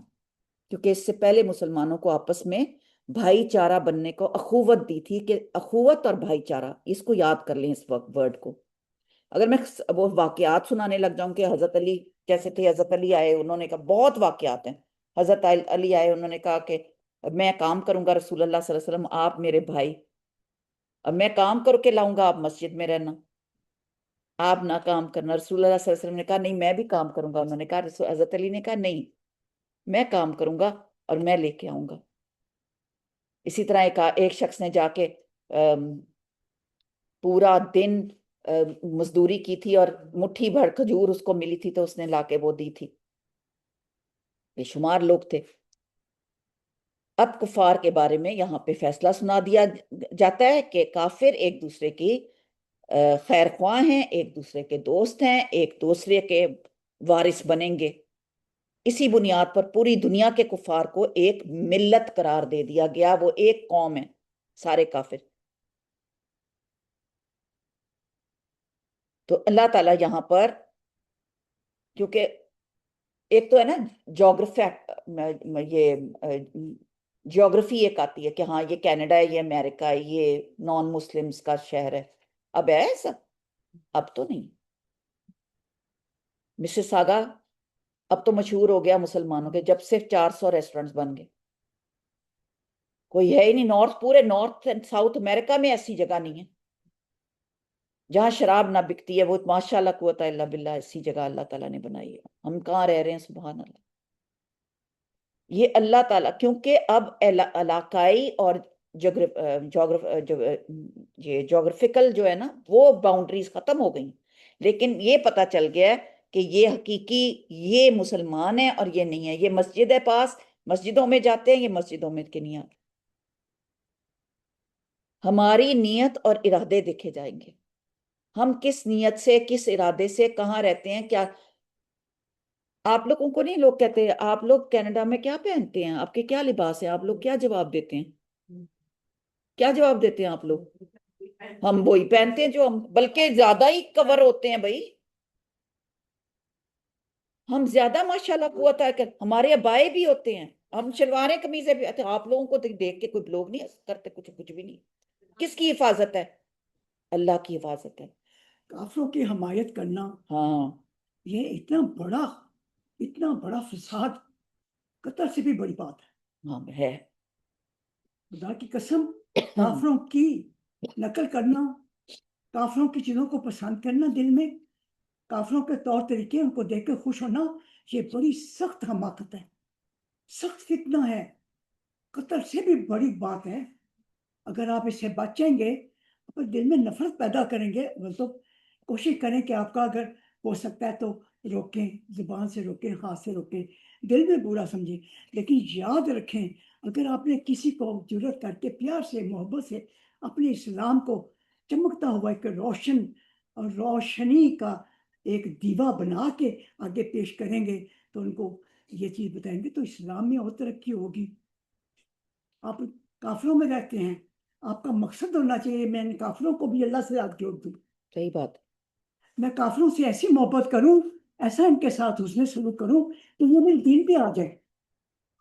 کیونکہ اس سے پہلے مسلمانوں کو آپس میں بھائی چارہ بننے کو اخوت دی تھی، کہ اخوت اور بھائی چارہ، اس کو یاد کر لیں اس وقت ورڈ کو. اگر میں وہ واقعات سنانے لگ جاؤں کہ حضرت علی جیسے تھے، حضرت علی آئے، انہوں نے کہا، بہت واقعات ہیں. حضرت علی آئے، انہوں نے کہا کہ میں کام کروں گا رسول اللہ صلی اللہ علیہ وسلم، آپ میرے بھائی، اب میں کام کر کے لاؤں گا، آپ مسجد میں رہنا، آپ نہ کام کرنا. رسول اللہ صلی اللہ علیہ وسلم نے کہا نہیں میں بھی کام کروں گا. انہوں نے کہا، حضرت علی نے کہا نہیں میں کام کروں گا اور میں لے کے آؤں گا. اسی طرح ایک شخص نے جا کے پورا دن مزدوری کی تھی اور مٹھی بھر کھجور اس کو ملی تھی تو اس نے لا کے وہ دی تھی. بے شمار لوگ تھے. اب کفار کے بارے میں یہاں پہ فیصلہ سنا دیا جاتا ہے کہ کافر ایک دوسرے کی خیر خواہ ہیں، ایک دوسرے کے دوست ہیں، ایک دوسرے کے وارث بنیں گے. اسی بنیاد پر پوری دنیا کے کفار کو ایک ملت قرار دے دیا گیا، وہ ایک قوم ہے سارے کافر. تو اللہ تعالیٰ یہاں پر، کیونکہ ایک تو ہے نا یہ جیوگرافی ایک آتی ہے کہ ہاں یہ کینیڈا ہے، یہ امریکہ ہے، یہ نان مسلمز کا شہر ہے. اب ہے ایسا؟ اب تو نہیں. مسیساگا اب تو مشہور ہو گیا مسلمانوں کے، جب صرف 400 ریسٹورنٹس بن گئے. کوئی ہے ہی نہیں، پورے نارتھ اینڈ ساؤتھ امریکہ میں ایسی جگہ نہیں ہے جہاں شراب نہ بکتی ہے. وہ ماشاء اللہ قوت الا باللہ ایسی جگہ اللہ تعالیٰ نے بنائی ہے. ہم کہاں رہ رہے ہیں، سبحان اللہ. یہ اللہ تعالیٰ، کیونکہ اب علاقائی اور یہ جغرافیکل جو ہے نا وہ باؤنڈریز ختم ہو گئی، لیکن یہ پتا چل گیا ہے کہ یہ حقیقی یہ مسلمان ہیں اور یہ نہیں ہے، یہ مسجد ہے پاس، مسجدوں میں جاتے ہیں، یہ مسجدوں میں کے نہیں آتے۔ ہماری نیت اور ارادے دیکھے جائیں گے، ہم کس نیت سے کس ارادے سے کہاں رہتے ہیں، کیا آپ لوگوں کو نہیں لوگ کہتے ہیں آپ لوگ کینیڈا میں کیا پہنتے ہیں، آپ کے کیا لباس ہے، آپ لوگ کیا جواب دیتے ہیں، کیا جواب دیتے ہیں آپ لوگ؟ ہم وہی پہنتے ہیں جو ہم، بلکہ زیادہ ہی کور ہوتے ہیں بھائی، ہم زیادہ ماشاءاللہ قوت ہے کہ ہمارے ابائے بھی ہوتے ہیں، ہم شلواریں قمیضیں بھی، آپ لوگوں کو دیکھ کے کوئی لوگ نہیں کرتے، کچھ بھی نہیں۔ کس کی حفاظت ہے؟ اللہ کی حفاظت ہے۔ کافروں کی حمایت کرنا ہاں یہ اتنا بڑا فساد، قتل سے بھی بڑی بات ہے۔ ہاں ہے۔ خدا کی قسم، کافروں کی نقل کرنا، کافروں کی چیزوں کو پسند کرنا، دل میں کافروں کے طور طریقے ان کو دیکھ کے خوش ہونا، یہ بڑی سخت حماقت ہے، سخت فتنہ ہے، قتل سے بھی بڑی بات ہے۔ اگر آپ اس سے بچیں گے، اپنے دل میں نفرت پیدا کریں گے تو کوشش کریں کہ آپ کا اگر ہو سکتا ہے تو روکیں، زبان سے روکیں، ہاتھ سے روکیں، دل میں برا سمجھیں، لیکن یاد رکھیں اگر آپ نے کسی کو جرأت کر کے پیار سے محبت سے اپنے اسلام کو چمکتا ہوا ایک روشنی کا ایک دیوا بنا کے آگے پیش کریں گے تو ان کو یہ چیز بتائیں گے تو اسلام میں اور ترقی ہوگی۔ آپ کافروں میں رہتے ہیں، آپ کا مقصد ہونا چاہیے میں ان کافروں کو بھی اللہ سے یاد جوڑ دوں، صحیح بات۔ میں کافروں سے ایسی محبت کروں، ایسا ان کے ساتھ حسن سلوک کروں کہ یہ میرے دین پہ آ جائے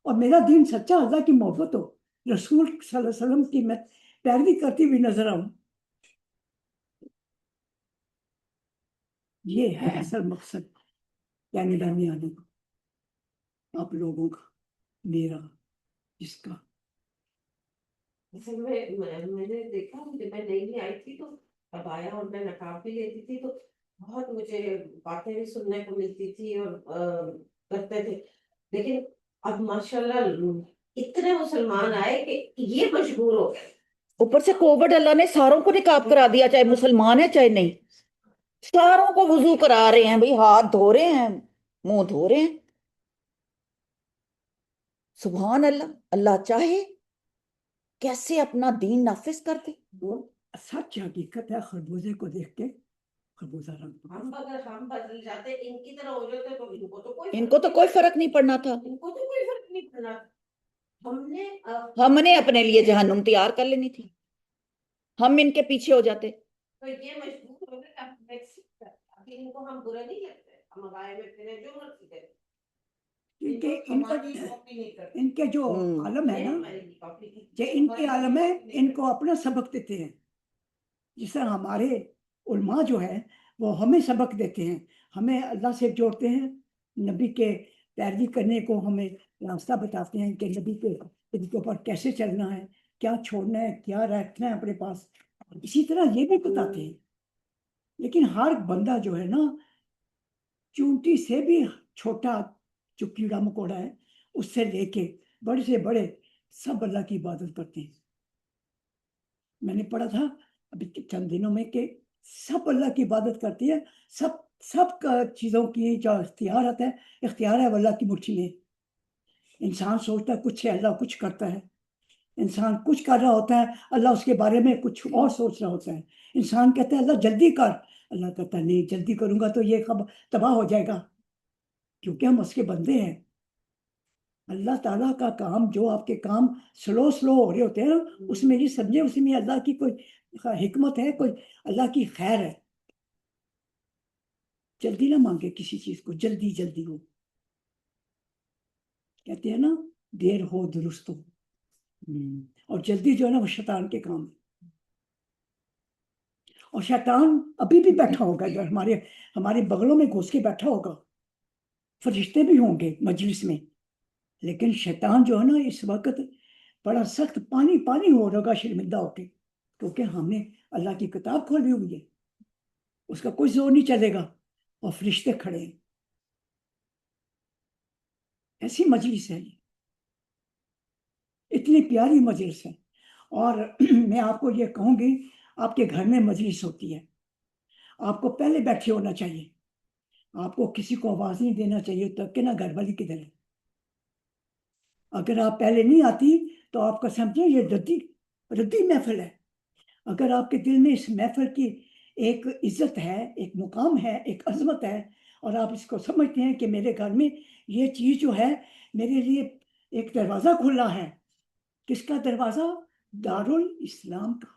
اور میرا دین سچا اللہ کی محبت ہو، رسول صلی اللہ علیہ وسلم کی میں پیروی کرتی ہوئی نظر آؤں۔ یہ ہے اصل مقصد کینیڈا میں آنے کا، آپ لوگوں کا، میرا، جس کا۔ میں نے دیکھا جب میں نئی آئی تھی تو ابایا اور میں نقاب بھی لیتی تھی تو بہت مجھے باتیں بھی سننے کو ملتی تھی اور کرتے تھے، لیکن اب ماشاءاللہ اتنے مسلمان آئے کہ یہ مجبور ہو گئے۔ اوپر سے کووڈ اللہ نے ساروں کو نقاب کرا دیا، چاہے مسلمان ہے چاہے نہیں، ساروں کو وضو کرا رہے ہیں بھائی، ہاتھ دھو رہے ہیں، منہ دھو رہے ہیں۔ سبحان اللہ، اللہ چاہے کیسے اپنا دین نافذ کر دے۔ وہ سچ حقیقت ہے، خربوزے کو دیکھ کے خربوزہ رنگ اگر ہم بدل جاتے ان کی طرح ہو جاتے تو ان کو تو کوئی فرق نہیں پڑنا تھا، ان کو تو کوئی فرق نہیں پڑنا۔ ہم نے اپنے لیے جہنم تیار کر لینی تھی، ہم ان کے پیچھے ہو جاتے۔ تو یہ مجبور ہو گئے کہ ابھی ان کو ہم برا نہیں کرتے، ہم ہمارے میں پھرے جو مرضی کریں، ان کے جو عالم ہے نا، جو ان کے عالم ہے، ان کو اپنا سبق دیتے ہیں، جس طرح ہمارے علماء جو ہے وہ ہمیں سبق دیتے ہیں، ہمیں اللہ سے جوڑتے ہیں، نبی کے پیروی کرنے کو ہمیں راستہ بتاتے ہیں کہ نبی کے اوپر کیسے چلنا ہے، کیا چھوڑنا ہے، کیا رکھنا ہے اپنے پاس، اسی طرح یہ بھی بتاتے ہیں۔ لیکن ہر بندہ جو ہے نا، چونٹی سے بھی چھوٹا جو کیڑا مکوڑا ہے اس سے لے کے بڑے سے بڑے سب اللہ کی عبادت کرتے ہیں۔ میں نے پڑھا تھا ابھی چند دنوں میں کہ سب اللہ کی عبادت کرتی ہے، سب کا چیزوں کی جو اختیارات ہے، اختیار ہے وہ اللہ کی مٹھی میں۔ انسان سوچتا ہے کچھ ہے، اللہ کچھ کرتا ہے، انسان کچھ کر رہا ہوتا ہے، اللہ اس کے بارے میں کچھ اور سوچ رہا ہوتا ہے۔ انسان کہتا ہے اللہ جلدی کر، اللہ کہتا ہے نہیں، جلدی کروں گا تو یہ تباہ ہو جائے گا، کیونکہ ہم اس کے بندے ہیں۔ اللہ تعالیٰ کا کام، جو آپ کے کام سلو ہو رہے ہوتے ہیں نا، اس میں یہ سمجھے اس میں اللہ کی کوئی حکمت ہے، کوئی اللہ کی خیر ہے۔ جلدی نہ مانگے کسی چیز کو، جلدی ہو، کہتے ہیں نا دیر ہو درست ہو، اور جلدی جو ہے نا وہ شیطان کے کام ہے، اور شیطان ابھی بھی بیٹھا ہوگا، جو ہمارے بغلوں میں گھس کے بیٹھا ہوگا، فرشتے بھی ہوں گے مجلس میں، لیکن شیطان جو ہے نا اس وقت بڑا سخت پانی ہو رہا ہوگا شرمندہ ہو کے، کیونکہ ہم نے اللہ کی کتاب کھولی ہوئی ہے، اس کا کوئی زور نہیں چلے گا، اور فرشتے کھڑے ہیں۔ ایسی مجلس ہے، اتنی پیاری مجلس ہے، اور میں آپ کو یہ کہوں گی، آپ کے گھر میں مجلس ہوتی ہے، آپ کو پہلے بیٹھے ہونا چاہیے، آپ کو کسی کو آواز نہیں دینا چاہیے تب کہ نہ گھر والی کدھر ہے۔ اگر آپ پہلے نہیں آتی تو آپ کا سمجھیں یہ ردی محفل ہے۔ اگر آپ کے دل میں اس محفل کی ایک عزت ہے، ایک مقام ہے، ایک عظمت ہے، اور آپ اس کو سمجھتے ہیں کہ میرے گھر میں یہ چیز جو ہے میرے لیے ایک دروازہ کھلا ہے، کس کا دروازہ؟ دارالاسلام کا۔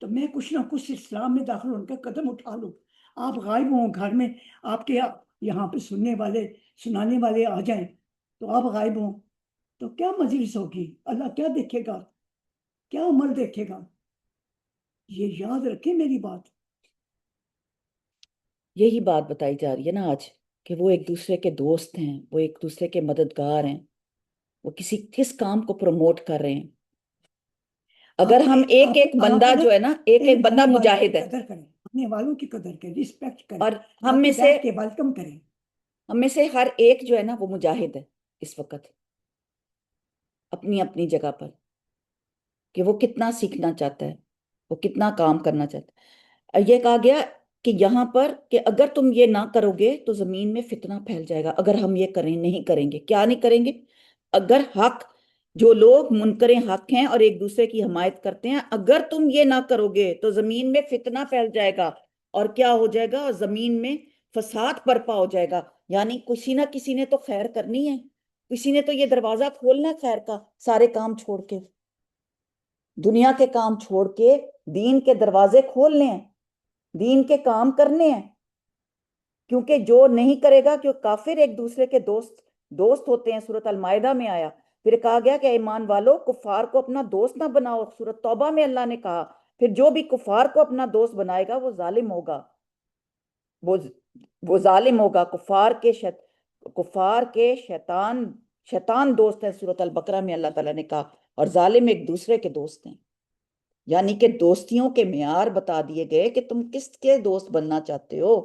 تو میں کچھ نہ کچھ اسلام میں داخل ہونے کا قدم اٹھا لوں۔ آپ غائب ہوں گھر میں، آپ کے یہاں پہ سنانے والے آ جائیں تو آپ غائب ہوں تو کیا مجلس ہوگی؟ اللہ کیا دیکھے گا؟ کیا عمل دیکھے گا؟ یہ یاد رکھیں میری بات۔ یہی بات بتائی جا رہی ہے نا آج، کہ وہ ایک دوسرے کے دوست ہیں، وہ ایک دوسرے کے مددگار ہیں، وہ کس کام کو پروموٹ کر رہے ہیں۔ اگر ہم ایک بندہ جو ہے نا، ایک بندہ مجاہد ہے، قدر کریں، اپنے والوں کی قدر کریں، رسپیکٹ کریں، اور ہم میں سے بیٹھ کے ویلکم کریں۔ ہر ایک جو ہے نا وہ مجاہد ہے اس وقت اپنی اپنی جگہ پر، کہ وہ کتنا سیکھنا چاہتا ہے، وہ کتنا کام کرنا چاہتا ہے۔ یہ کہا گیا کہ یہاں پر کہ اگر تم یہ نہ کرو گے تو زمین میں فتنہ پھیل جائے گا۔ اگر ہم یہ نہیں کریں گے، کیا نہیں کریں گے؟ اگر جو لوگ منکر حق ہیں اور ایک دوسرے کی حمایت کرتے ہیں، اگر تم یہ نہ کرو گے تو زمین میں فتنہ پھیل جائے گا، اور کیا ہو جائے گا؟ زمین میں فساد برپا ہو جائے گا۔ یعنی کسی نہ کسی نے تو خیر کرنی ہے، کسی نے تو یہ دروازہ کھولنا ہے خیر کا، سارے کام چھوڑ کے، دنیا کے کام چھوڑ کے دین کے دروازے کھولنے ہیں، دین کے کام کرنے ہیں۔ کیونکہ جو نہیں کرے گا، کہ کافر ایک دوسرے کے دوست ہوتے ہیں، سورۃ المائدہ میں آیا۔ پھر کہا گیا کہ ایمان والو، کفار کو اپنا دوست نہ بناؤ، سورۃ توبہ میں اللہ نے کہا۔ پھر جو بھی کفار کو اپنا دوست بنائے گا وہ ظالم ہوگا، وہ ظالم ہوگا۔ کفار کے شیطان دوست ہیں، سورۃ البقرہ میں اللہ تعالیٰ نے کہا، اور ظالم ایک دوسرے کے دوست ہیں۔ یعنی کہ دوستیوں کے معیار بتا دیے گئے کہ تم کس کے دوست بننا چاہتے ہو۔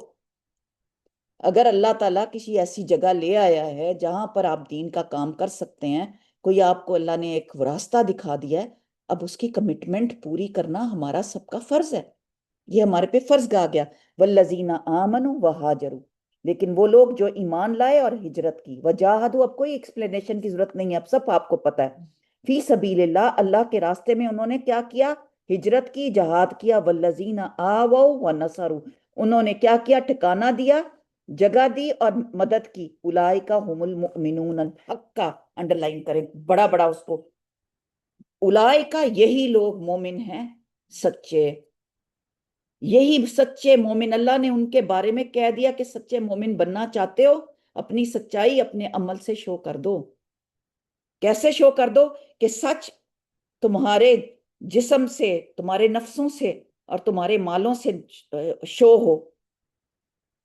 اگر اللہ تعالیٰ کسی ایسی جگہ لے آیا ہے جہاں پر آپ دین کا کام کر سکتے ہیں، کوئی آپ کو اللہ نے ایک راستہ دکھا دیا ہے، اب اس کی کمٹمنٹ پوری کرنا ہمارا سب کا فرض ہے۔ یہ ہمارے پہ فرض گا گیا، والذین آمنوا وہاجروا، لیکن وہ لوگ جو ایمان لائے اور ہجرت کی، وجاہدوا، اب کوئی ایکسپلینیشن کی ضرورت نہیں ہے، اب سب آپ کو پتہ ہے۔ فی سبیل اللہ، اللہ کے راستے میں انہوں نے کیا کیا؟ ہجرت کی، جہاد کیا۔ والذین آووا ونصروا، انہوں نے کیا کیا؟ ٹھکانہ دیا، جگہ دی اور مدد کی۔ اولئک هم المؤمنون الحق، انڈر لائن کریں بڑا بڑا اس کو، اولئک، یہی لوگ مومن ہیں سچے، یہی سچے مومن۔ اللہ نے ان کے بارے میں کہہ دیا کہ سچے مومن بننا چاہتے ہو، اپنی سچائی اپنے عمل سے شو کر دو۔ کیسے شو کر دو؟ کہ سچ تمہارے جسم سے، تمہارے نفسوں سے اور تمہارے مالوں سے شو ہو۔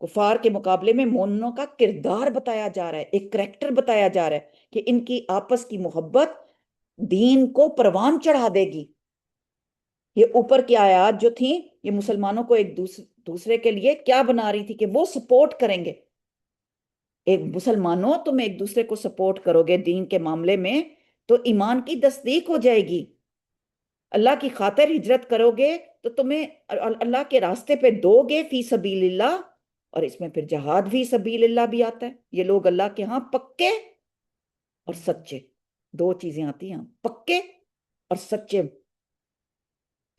کفار کے مقابلے میں مومنوں کا کردار بتایا جا رہا ہے، ایک کریکٹر بتایا جا رہا ہے کہ ان کی آپس کی محبت دین کو پروان چڑھا دے گی۔ یہ اوپر کی آیات جو تھیں، یہ مسلمانوں کو ایک دوسرے کے لیے کیا بنا رہی تھی؟ کہ وہ سپورٹ کریں گے۔ ایک مسلمانوں، تم ایک دوسرے کو سپورٹ کرو گے دین کے معاملے میں تو ایمان کی تصدیق ہو جائے گی۔ اللہ کی خاطر ہجرت کرو گے تو تمہیں اللہ کے راستے پہ دو گے، فی سبیل اللہ، اور اس میں پھر جہاد فی سبیل اللہ بھی آتا ہے۔ یہ لوگ اللہ کے ہاں پکے اور سچے، دو چیزیں آتی ہیں، پکے اور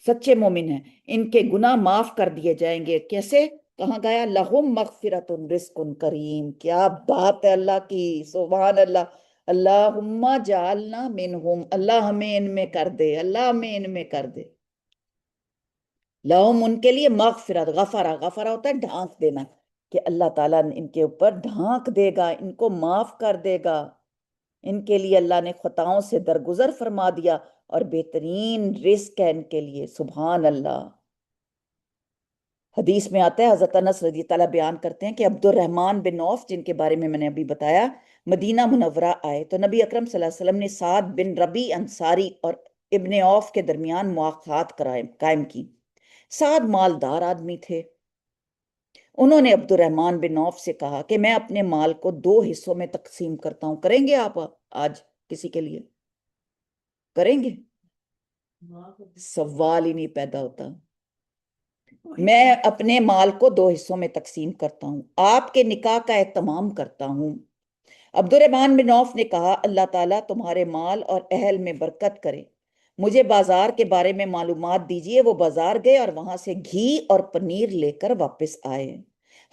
سچے مومن ہیں۔ ان کے گناہ معاف کر دیے جائیں گے۔ کیسے؟ کہاں گیا؟ لہم مغفرۃ رزق کریم۔ کیا بات ہے اللہ کی، سبحان اللہ۔ اللہم جعلنا منہم، اللہ ہمیں ان میں کر دے، اللہ ہمیں ان میں کر دے۔ لہم، ان کے لیے، مغفرت، غفرہ ہوتا ہے ڈھانک دینا، کہ اللہ تعالیٰ ان کے اوپر ڈھانک دے گا، ان کو معاف کر دے گا۔ ان کے لیے اللہ نے خطاؤں سے درگزر فرما دیا، اور بہترین رزق ہے ان کے لیے، سبحان اللہ۔ حدیث میں آتا ہے، حضرت انس رضی اللہ بیان کرتے ہیں کہ عبد الرحمن بن عوف، جن کے بارے میں نے ابھی بتایا، مدینہ منورہ آئے تو نبی اکرم صلی اللہ علیہ وسلم نے سعد بن ربیع انصاری اور ابن عوف کے درمیان مواخات قائم کی۔ سعد مالدار آدمی تھے، انہوں نے عبد الرحمن بن عوف سے کہا کہ میں اپنے مال کو 2 حصوں میں تقسیم کرتا ہوں، کریں گے آپ آج کسی کے لیے؟ کریں گے؟ سوال ہی نہیں پیدا ہوتا. میں اپنے مال کو 2 حصوں میں تقسیم کرتا ہوں، آپ کے نکاح کا اہتمام کرتا ہوں. عبد الرحمن بن عوف نے کہا اللہ تعالیٰ تمہارے مال اور اہل میں برکت کرے، مجھے بازار کے بارے میں معلومات دیجئے. وہ بازار گئے اور وہاں سے گھی اور پنیر لے کر واپس آئے.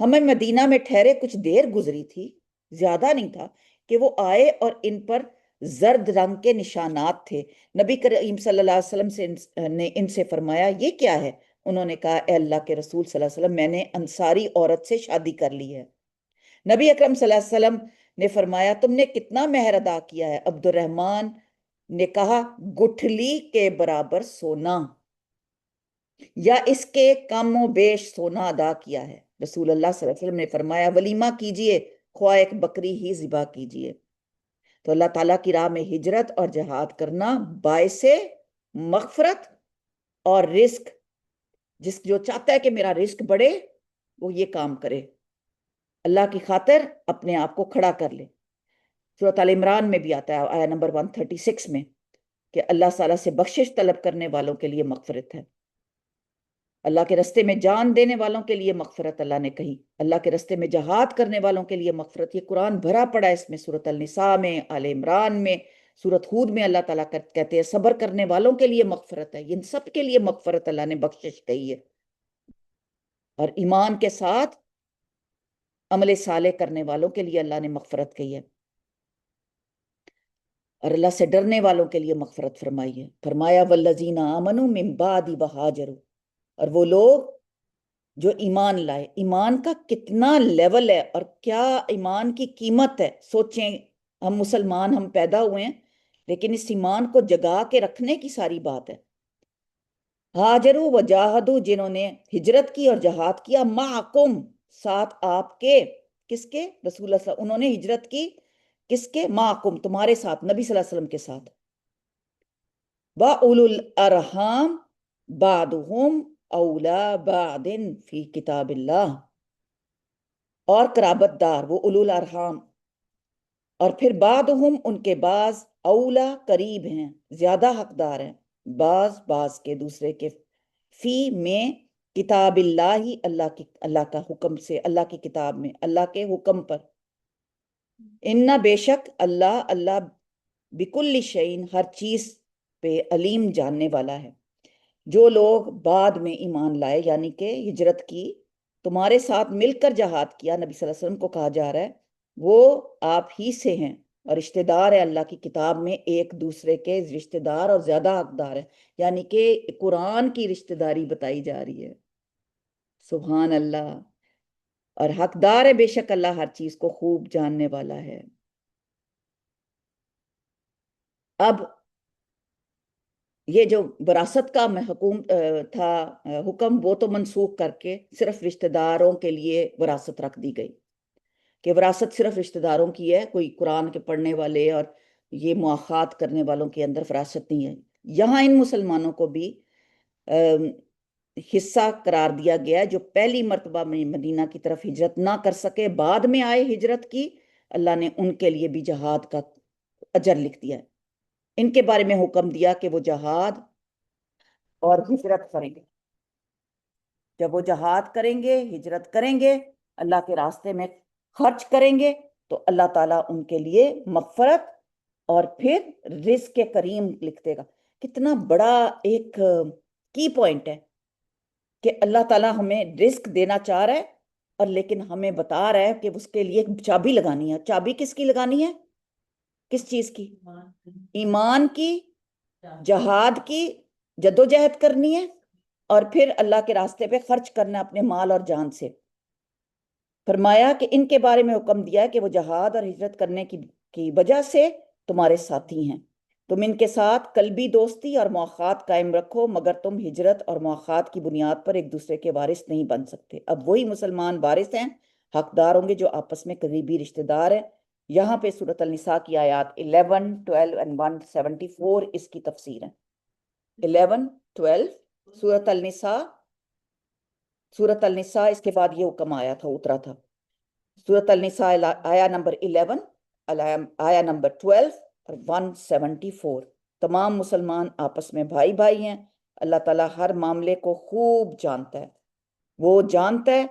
ہمیں مدینہ میں ٹھہرے کچھ دیر گزری تھی، زیادہ نہیں تھا، کہ وہ آئے اور ان پر زرد رنگ کے نشانات تھے. نبی کریم صلی اللہ علیہ وسلم نے ان سے فرمایا یہ کیا ہے؟ انہوں نے کہا اے اللہ کے رسول صلی اللہ علیہ وسلم میں نے انصاری عورت سے شادی کر لی ہے. نبی اکرم صلی اللہ علیہ وسلم نے فرمایا تم نے کتنا مہر ادا کیا ہے؟ عبد الرحمن نے کہا گٹھلی کے برابر سونا یا اس کے کم و بیش سونا ادا کیا ہے. رسول اللہ صلی اللہ علیہ وسلم نے فرمایا ولیمہ کیجئے، خواہ ایک بکری ہی ذبح کیجئے. تو اللہ تعالیٰ کی راہ میں ہجرت اور جہاد کرنا باعث مغفرت اور رزق، جو چاہتا ہے کہ میرا رزق بڑھے وہ یہ کام کرے، اللہ کی خاطر اپنے آپ کو کھڑا کر لے. سورۃ آل عمران میں بھی آتا ہے آیا نمبر 136 میں کہ اللہ تعالیٰ سے بخشش طلب کرنے والوں کے لیے مغفرت ہے. اللہ کے رستے میں جان دینے والوں کے لیے مغفرت اللہ نے کہی، اللہ کے رستے میں جہاد کرنے والوں کے لیے مغفرت. یہ قرآن بھرا پڑا ہے اس میں، سورۃ النساء میں، آل عمران میں، سورۃ ہود میں اللہ تعالیٰ کہتے ہیں صبر کرنے والوں کے لیے مغفرت ہے. ان سب کے لیے مغفرت اللہ نے بخشش کہی ہے. اور ایمان کے ساتھ عمل صالح کرنے والوں کے لیے اللہ نے مغفرت کہی ہے، اور اللہ سے ڈرنے والوں کے لیے مغفرت فرمائی ہے. فرمایا والذین آمنوا من بعد وہاجروا، اور وہ لوگ جو ایمان لائے. ایمان کا کتنا لیول ہے اور کیا ایمان کی قیمت ہے. سوچیں ہم مسلمان ہم پیدا ہوئے ہیں لیکن اس ایمان کو جگا کے رکھنے کی ساری بات ہے. ہاجروا وجاہدوا، جنہوں نے ہجرت کی اور جہاد کیا، معکم ساتھ آپ کے، کس کے؟ رسول اللہ صلی اللہ علیہ وسلم. انہوں نے ہجرت کی کس کے؟ معکم تمہارے ساتھ، نبی صلی اللہ علیہ وسلم کے ساتھ. وَأُولُو الْأَرْحَامِ بَعْضُهُمْ اولا بعد فی کتاب اللہ، اور قرابت دار وہ اولو الارحام، اور پھر بعضہم ان کے بعض، اولا قریب ہیں، زیادہ حقدار ہیں، بعض کے دوسرے کے، فی میں کتاب اللہ، اللہ کا حکم سے، اللہ کی کتاب میں، اللہ کے حکم پر. ان بے شک اللہ بکل شیء ہر چیز پہ علیم جاننے والا ہے. جو لوگ بعد میں ایمان لائے یعنی کہ ہجرت کی، تمہارے ساتھ مل کر جہاد کیا، نبی صلی اللہ علیہ وسلم کو کہا جا رہا ہے وہ آپ ہی سے ہیں اور رشتہ دار ہے اللہ کی کتاب میں، ایک دوسرے کے رشتہ دار اور زیادہ حقدار ہے. یعنی کہ قرآن کی رشتہ داری بتائی جا رہی ہے. سبحان اللہ. اور حقدار ہے بے شک اللہ ہر چیز کو خوب جاننے والا ہے. اب یہ جو وراثت کا حکم تھا حکم، وہ تو منسوخ کر کے صرف رشتہ داروں کے لیے وراثت رکھ دی گئی کہ وراثت صرف رشتہ داروں کی ہے، کوئی قرآن کے پڑھنے والے اور یہ مواخات کرنے والوں کے اندر وراثت نہیں ہے. یہاں ان مسلمانوں کو بھی حصہ قرار دیا گیا ہے جو پہلی مرتبہ میں مدینہ کی طرف ہجرت نہ کر سکے، بعد میں آئے ہجرت کی، اللہ نے ان کے لیے بھی جہاد کا اجر لکھ دیا ہے. ان کے بارے میں حکم دیا کہ وہ جہاد اور ہجرت کریں گے. جب وہ جہاد کریں گے، ہجرت کریں گے، اللہ کے راستے میں خرچ کریں گے تو اللہ تعالیٰ ان کے لیے مغفرت اور پھر رزق کریم لکھ دے گا. کتنا بڑا ایک کی پوائنٹ ہے کہ اللہ تعالیٰ ہمیں رزق دینا چاہ رہا ہے اور لیکن ہمیں بتا رہا ہے کہ اس کے لیے چابی لگانی ہے. چابی کس کی لگانی ہے؟ کس چیز کی؟ ایمان کی، جہاد کی، جدوجہد کرنی ہے اور پھر اللہ کے راستے پہ خرچ کرنا اپنے مال اور جان سے. فرمایا کہ ان کے بارے میں حکم دیا کہ وہ جہاد اور ہجرت کرنے کی وجہ سے تمہارے ساتھی ہیں. تم ان کے ساتھ قلبی دوستی اور مواخات قائم رکھو مگر تم ہجرت اور مواخات کی بنیاد پر ایک دوسرے کے وارث نہیں بن سکتے. اب وہی مسلمان وارث ہیں، حقدار ہوں گے جو آپس میں قریبی رشتہ دار ہیں. یہاں پہ سورۃ النساء کی آیات 11، 12 and 174 اس کی تفسیر ہے. 11، 12 سورۃ النساء اس کے بعد یہ حکم آیا تھا، اترا تھا. سورۃ النساء آیا نمبر 11، آیا نمبر 12 اور 174 تمام مسلمان آپس میں بھائی بھائی ہیں. اللہ تعالیٰ ہر معاملے کو خوب جانتا ہے. وہ جانتا ہے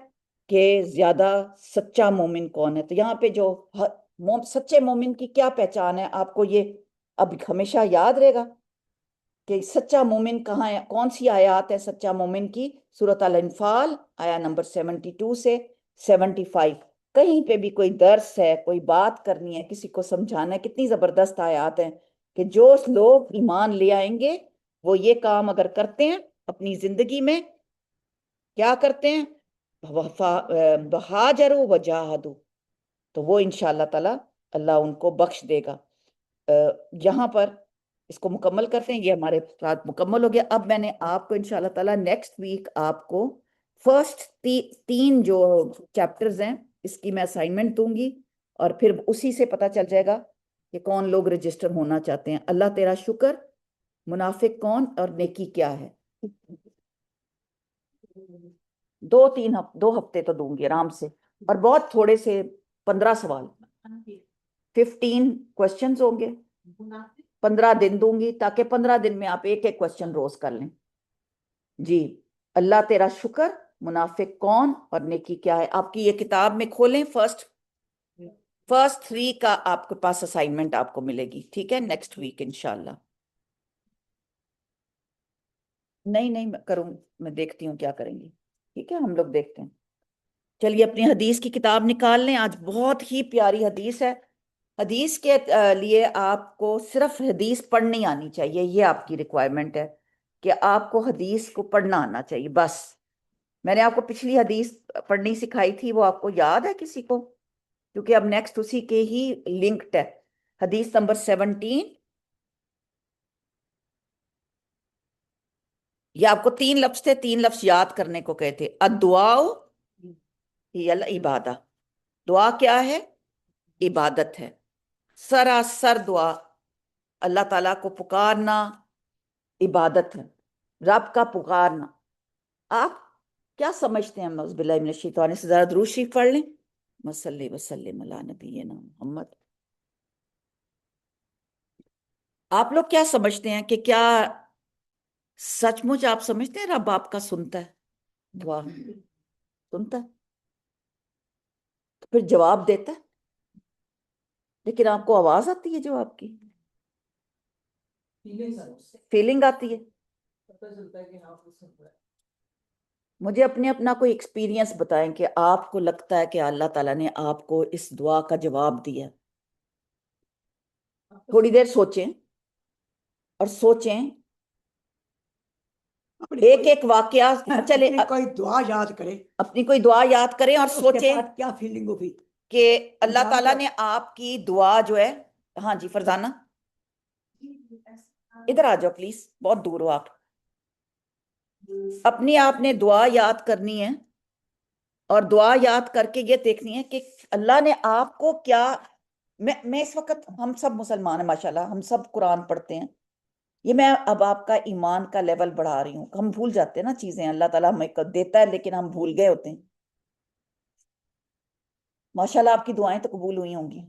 کہ زیادہ سچا مومن کون ہے. تو یہاں پہ جو سچے مومن کی کیا پہچان ہے، آپ کو یہ اب ہمیشہ یاد رہے گا کہ سچا مومن کہاں ہے. کون سی آیات ہے سچا مومن کی؟ سورۃ الانفال آیا نمبر 72 سے 75. کہیں پہ بھی کوئی درس ہے، کوئی بات کرنی ہے، کسی کو سمجھانا ہے، کتنی زبردست آیات ہیں کہ جو لوگ ایمان لے آئیں گے وہ یہ کام اگر کرتے ہیں اپنی زندگی میں، کیا کرتے ہیں؟ بہاجروا وجاہدوا، تو وہ انشاءاللہ تعالی اللہ ان کو بخش دے گا. یہاں پر اس کو مکمل کرتے ہیں. یہ ہمارے ساتھ مکمل ہو گیا. اب میں نے آپ کو انشاءاللہ تعالی نیکسٹ ویک آپ کو فرسٹ 3 جو چیپٹرز ہیں اس کی میں اسائنمنٹ دوں گی، اور پھر اسی سے پتہ چل جائے گا کہ کون لوگ رجسٹر ہونا چاہتے ہیں. اللہ تیرا شکر، منافق کون اور نیکی کیا ہے. 2 ہفتے تو دوں گی آرام سے، اور بہت تھوڑے سے 15 سوال، 15 کوشچنز ہوں گے. 15 دن دوں گی تاکہ 15 دن میں آپ ایک کوشچن روز کر لیں. جی، اللہ تیرا شکر، منافق کون اور نیکی کیا ہے. آپ کی یہ کتاب میں کھولیں، فرسٹ 3 کا آپ کے پاس اسائنمنٹ آپ کو ملے گی. ٹھیک ہے، نیکسٹ ویک انشاءاللہ. نہیں میں کروں، میں دیکھتی ہوں کیا کریں گی. ٹھیک ہے، ہم لوگ دیکھتے ہیں. چلیے اپنی حدیث کی کتاب نکال لیں. آج بہت ہی پیاری حدیث ہے. حدیث کے لیے آپ کو صرف حدیث پڑھنی آنی چاہیے. یہ آپ کی ریکوائرمنٹ ہے کہ آپ کو حدیث کو پڑھنا آنا چاہیے بس. میں نے آپ کو پچھلی حدیث پڑھنی سکھائی تھی، وہ آپ کو یاد ہے کسی کو؟ کیونکہ اب نیکسٹ اسی کے ہی لنکڈ ہے. حدیث نمبر 17. یہ آپ کو 3 لفظ تھے، 3 لفظ یاد کرنے کو کہے تھے. الدعاء ہی العبادہ. دعا کیا ہے؟ عبادت ہے. سراسر دعا اللہ تعالیٰ کو پکارنا عبادت ہے، رب کا پکارنا. آپ کیا سمجھتے ہیں؟ اعوذ باللہ من الشیطان سے ذرا درود شریف پڑھ لیں. صلی وسلم علی نبینا محمد. آپ لوگ کیا سمجھتے ہیں کہ کیا سچ مچ آپ سمجھتے ہیں رب آپ کا سنتا ہے؟ دعا سنتا ہے تو پھر جواب دیتا ہے. لیکن آپ کو آواز آتی ہے جواب کی؟ فیلنگ آتی ہے؟ مجھے اپنا کوئی ایکسپیرینس بتائیں کہ آپ کو لگتا ہے کہ اللہ تعالیٰ نے آپ کو اس دعا کا جواب دیا. تھوڑی دیر سوچیں اور سوچیں ایک واقعہ. چلے کوئی دعا یاد کرے، اپنی کوئی دعا یاد کریں اور اس کے سوچیں بعد کیا فیلنگ ہوگی. کہ اللہ تعالیٰ نے آپ کی دعا جو ہے. ہاں جی فرزانہ، ادھر آ جاؤ پلیز، بہت دور ہو آپ. اپنی آپ نے دعا یاد کرنی ہے اور دعا یاد کر کے یہ دیکھنی ہے کہ اللہ نے آپ کو کیا. میں اس وقت، ہم سب مسلمان ہیں ماشاءاللہ، ہم سب قرآن پڑھتے ہیں. یہ میں اب آپ کا ایمان کا لیول بڑھا رہی ہوں. ہم بھول جاتے ہیں نا چیزیں، اللہ تعالیٰ ہمیں دیتا ہے لیکن ہم بھول گئے ہوتے ہیں. ماشاءاللہ آپ کی دعائیں تو قبول ہوئی ہوں گی،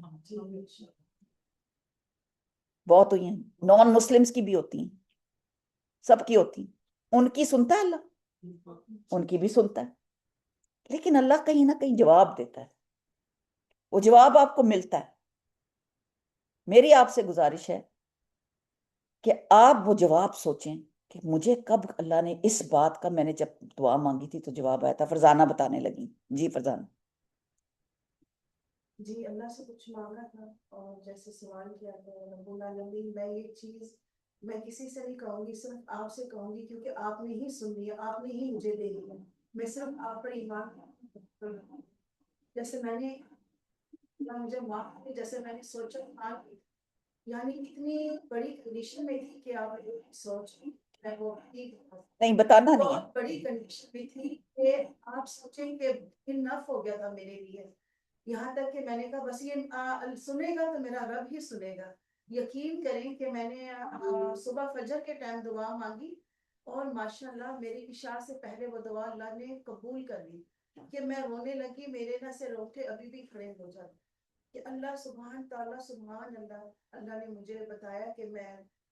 بہت ہوئی ہیں. نان مسلمز کی بھی ہوتی ہیں، سب کی ہوتی ہیں. ان کی سنتا ہے اللہ، ان کی بھی سنتا ہے. لیکن اللہ کہیں نہ کہیں جواب دیتا ہے. وہ جواب آپ کو ملتا ہے. میری آپ سے گزارش ہے کہ آپ وہ جواب سوچیں کہ مجھے کب اللہ نے اس بات کا، میں نے جب دعا مانگی تھی تو جواب آیا تھا. فرزانہ بتانے لگی. جی فرزانہ. جی اللہ سے کچھ مانگا تھا اور جیسے سوال کیا تھا رب العالمین، میں یہ چیز میں کسی سے نہیں کہوں گی، صرف آپ سے کہوں گی کیونکہ آپ نے ہی سن لیا، آپ نے ہی مجھے دے دیا. میں صرف آپ پر ایمان، جیسے میں نے مجھے معاف کرے، جیسے میں نے سوچا تھا، یعنی اتنی بڑی کنڈیشن میں تھی کہ آپ سوچ میں وہ نہیں بتانا نہیں ہے. بہت بڑی کنڈیشن میں تھی کہ آپ سوچیں کہ انف ہو گیا تھا میرے لیے. یہاں تک کہ میں نے کہا بس یہ سنے گا تو میرا رب ہی سنے گا. یقین کریں کہ میں نے صبح فجر کے ٹائم دعا مانگی اور ماشاءاللہ میری عشاء سے پہلے وہ دعا اللہ نے قبول کر لی کہ میں رونے لگی. میرے نہ سے روٹے ابھی بھی کھڑے ہو جاتے کہ اللہ سبحان تعالیٰ سبحان اللہ. اللہ نے مجھے بتایا کہ میں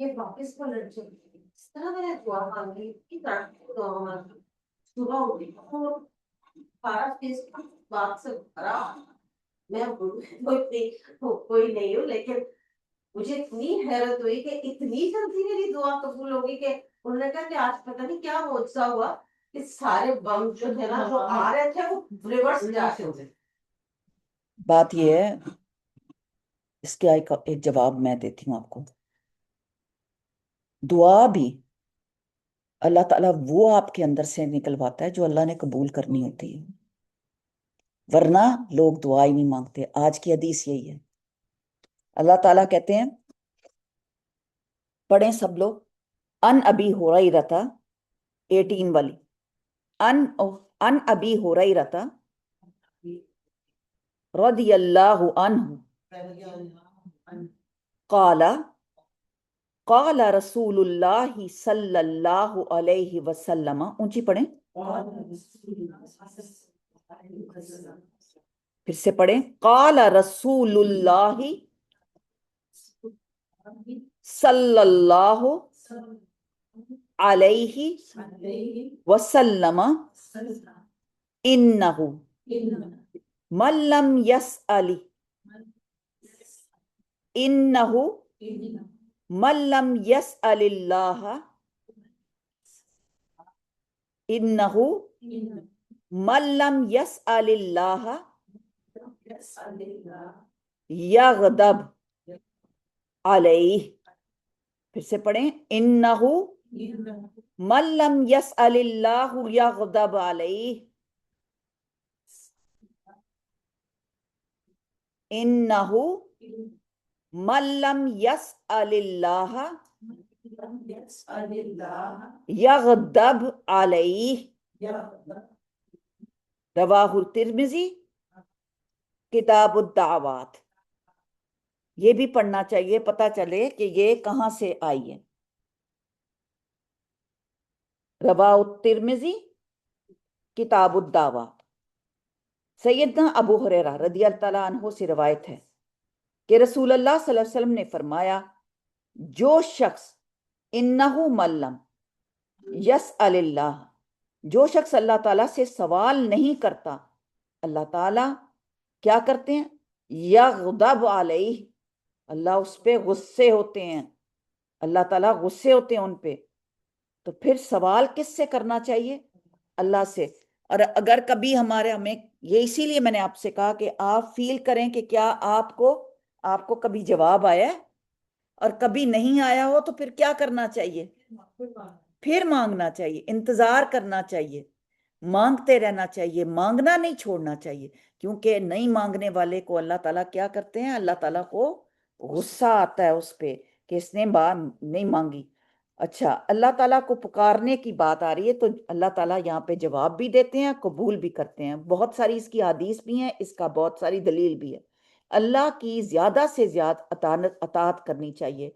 یہ واپس پلٹ چلی گئی. اس طرح میں نے دعا مانگی کہ دعا مانگی. صبح اٹھی اور سارا فیس بات سے بھرا. میں کوئی نہیں ہوں, لیکن مجھے اتنی حیرت ہوئی کہ اتنی جلدی میری دعا قبول ہوگی کہ انہوں نے کہا کہ آج پتہ نہیں کیا معجزہ ہوا کہ سارے بم جو تھے نا جو آ رہے تھے وہ ریورس جا کے ہوتے. بات یہ ہے, اس کا ایک جواب میں دیتی ہوں آپ کو. دعا بھی اللہ تعالیٰ وہ آپ کے اندر سے نکلواتا ہے جو اللہ نے قبول کرنی ہوتی ہے, ورنہ لوگ دعا ہی نہیں مانگتے. آج کی حدیث یہی ہے. اللہ تعالیٰ کہتے ہیں, پڑھیں سب لوگ, ان ابی ہریرہ 18 والی, ان ابی ہریرہ رضی اللہ عنہ قال قال رسول اللہ صلی اللہ علیہ وسلم. اونچی پڑھیں, پھر سے پڑھیں, قال رسول اللہ صلی اللہ علیہ وسلم انہ من لم یسأل انہ من لم یسأل اللہ انہ من لم یسأل اللہ یغضب علیہ. پھر سے پڑھیں, انہ من لم یسأل اللہ یغضب علیہ. انہ من لم یسأل اللہ یغضب علیہ. رواہ الترمذی کتاب الدعوات. یہ بھی پڑھنا چاہیے, پتہ چلے کہ یہ کہاں سے آئی ہے. رواہ الترمذی کتاب الدعوات. سیدنا ابو ہریرہ رضی اللہ تعالیٰ عنہ سے روایت ہے کہ رسول اللہ صلی اللہ علیہ وسلم نے فرمایا, جو شخص انہو من لم یسأل اللہ, جو شخص اللہ تعالیٰ سے سوال نہیں کرتا, اللہ تعالیٰ کیا کرتے ہیں, یغضب علیہ, اللہ اس پہ غصے ہوتے ہیں, اللہ تعالیٰ غصے ہوتے ہیں ان پہ. تو پھر سوال کس سے کرنا چاہیے, اللہ سے. اور اگر کبھی ہمیں یہ اسی لیے میں نے آپ سے کہا کہ آپ فیل کریں کہ کیا آپ کو کبھی جواب آیا ہے, اور کبھی نہیں آیا ہو تو پھر کیا کرنا چاہیے, پھر مانگنا چاہیے, انتظار کرنا چاہیے, مانگتے رہنا چاہیے, مانگنا نہیں چھوڑنا چاہیے. کیونکہ نہیں مانگنے والے کو اللہ تعالیٰ کیا کرتے ہیں, اللہ تعالیٰ کو غصہ آتا ہے اس پہ کہ اس نے بات نہیں مانگی. اچھا, اللہ تعالیٰ کو پکارنے کی بات آ رہی ہے تو اللہ تعالیٰ یہاں پہ جواب بھی دیتے ہیں, قبول بھی کرتے ہیں. بہت ساری اس کی حدیث بھی ہیں, اس کا بہت ساری دلیل بھی ہے. اللہ کی زیادہ سے زیادہ اطاعت کرنی چاہیے.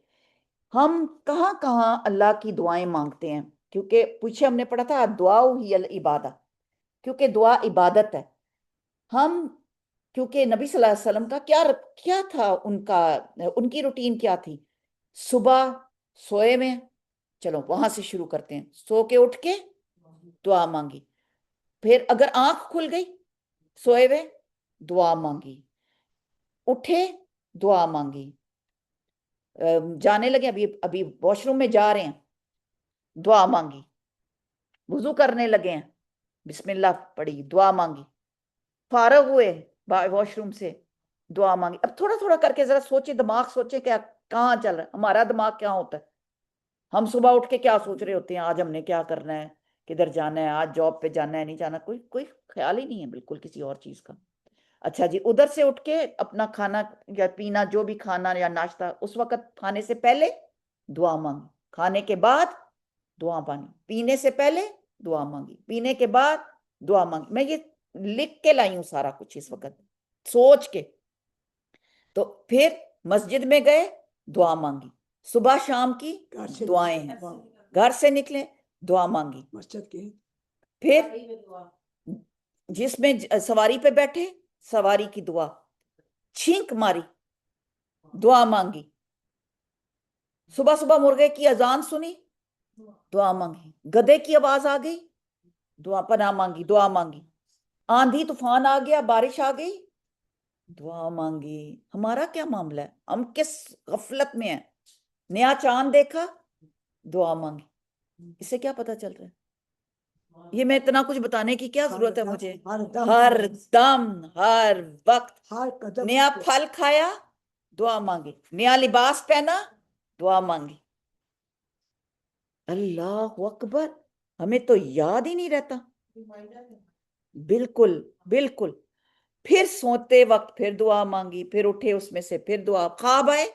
ہم کہاں کہاں اللہ کی دعائیں مانگتے ہیں, کیونکہ پیچھے ہم نے پڑھا تھا دعا ہی العبادہ, کیونکہ دعا عبادت ہے. ہم کیونکہ نبی صلی اللہ علیہ وسلم کا کیا تھا, ان کی روٹین کیا تھی, صبح سوئے میں, چلو وہاں سے شروع کرتے ہیں, سو کے اٹھ کے دعا مانگی, پھر اگر آنکھ کھل گئی سوئے ہوئے دعا مانگی, اٹھے دعا مانگی, جانے لگے ابھی واش روم میں جا رہے ہیں دعا مانگی, وضو کرنے لگے ہیں بسم اللہ پڑھی دعا مانگی, فارغ ہوئے واش روم سے دعا مانگی. اب تھوڑا تھوڑا کر کے ذرا سوچے, دماغ سوچے کہ کہاں چل رہا ہے ہمارا دماغ, کیا ہوتا ہے, ہم صبح اٹھ کے کیا سوچ رہے ہوتے ہیں, آج ہم نے کیا کرنا ہے, کدھر جانا ہے, آج جاب پہ جانا ہے نہیں جانا, کوئی خیال ہی نہیں ہے بالکل کسی اور چیز کا. اچھا جی, ادھر سے اٹھ کے اپنا کھانا یا پینا جو بھی کھانا یا ناشتہ, اس وقت کھانے سے پہلے دعا مانگی, کھانے کے بعد دعا مانگی, پینے سے پہلے دعا مانگی, پینے کے بعد دعا مانگی. میں یہ لکھ کے لائی ہوں سارا کچھ اس وقت سوچ کے. تو پھر مسجد میں گئے دعا مانگی, صبح شام کی دعائیں ہیں, گھر سے نکلے دعا مانگی, مسجد کے پھر جس میں سواری پہ بیٹھے سواری کی دعا, چھینک ماری دعا مانگی, صبح صبح مرغے کی اذان سنی، دعا مانگی، گدھے کی آواز آ گئی، دعا پناہ مانگی، دعا مانگی، آندھی طوفان آ گیا، بارش آ گئی، دعا مانگی۔ ہمارا کیا معاملہ ہے؟ ہم کس غفلت میں ہیں؟ نیا چاند دیکھا، دعا مانگی۔ اس سے کیا پتہ چل رہا ہے؟ یہ میں اتنا کچھ بتانے کی کیا ضرورت ہے مجھے؟ ہر دم، ہر وقت ہر قدم نیا پھل کھایا، دعا مانگی، نیا لباس پہنا، دعا مانگی۔ اللہ اکبر، ہمیں تو یاد ہی نہیں رہتا۔ بالکل بالکل۔ پھر سوتے وقت پھر دعا مانگی، پھر اٹھے اس میں سے پھر دعا، خواب آئے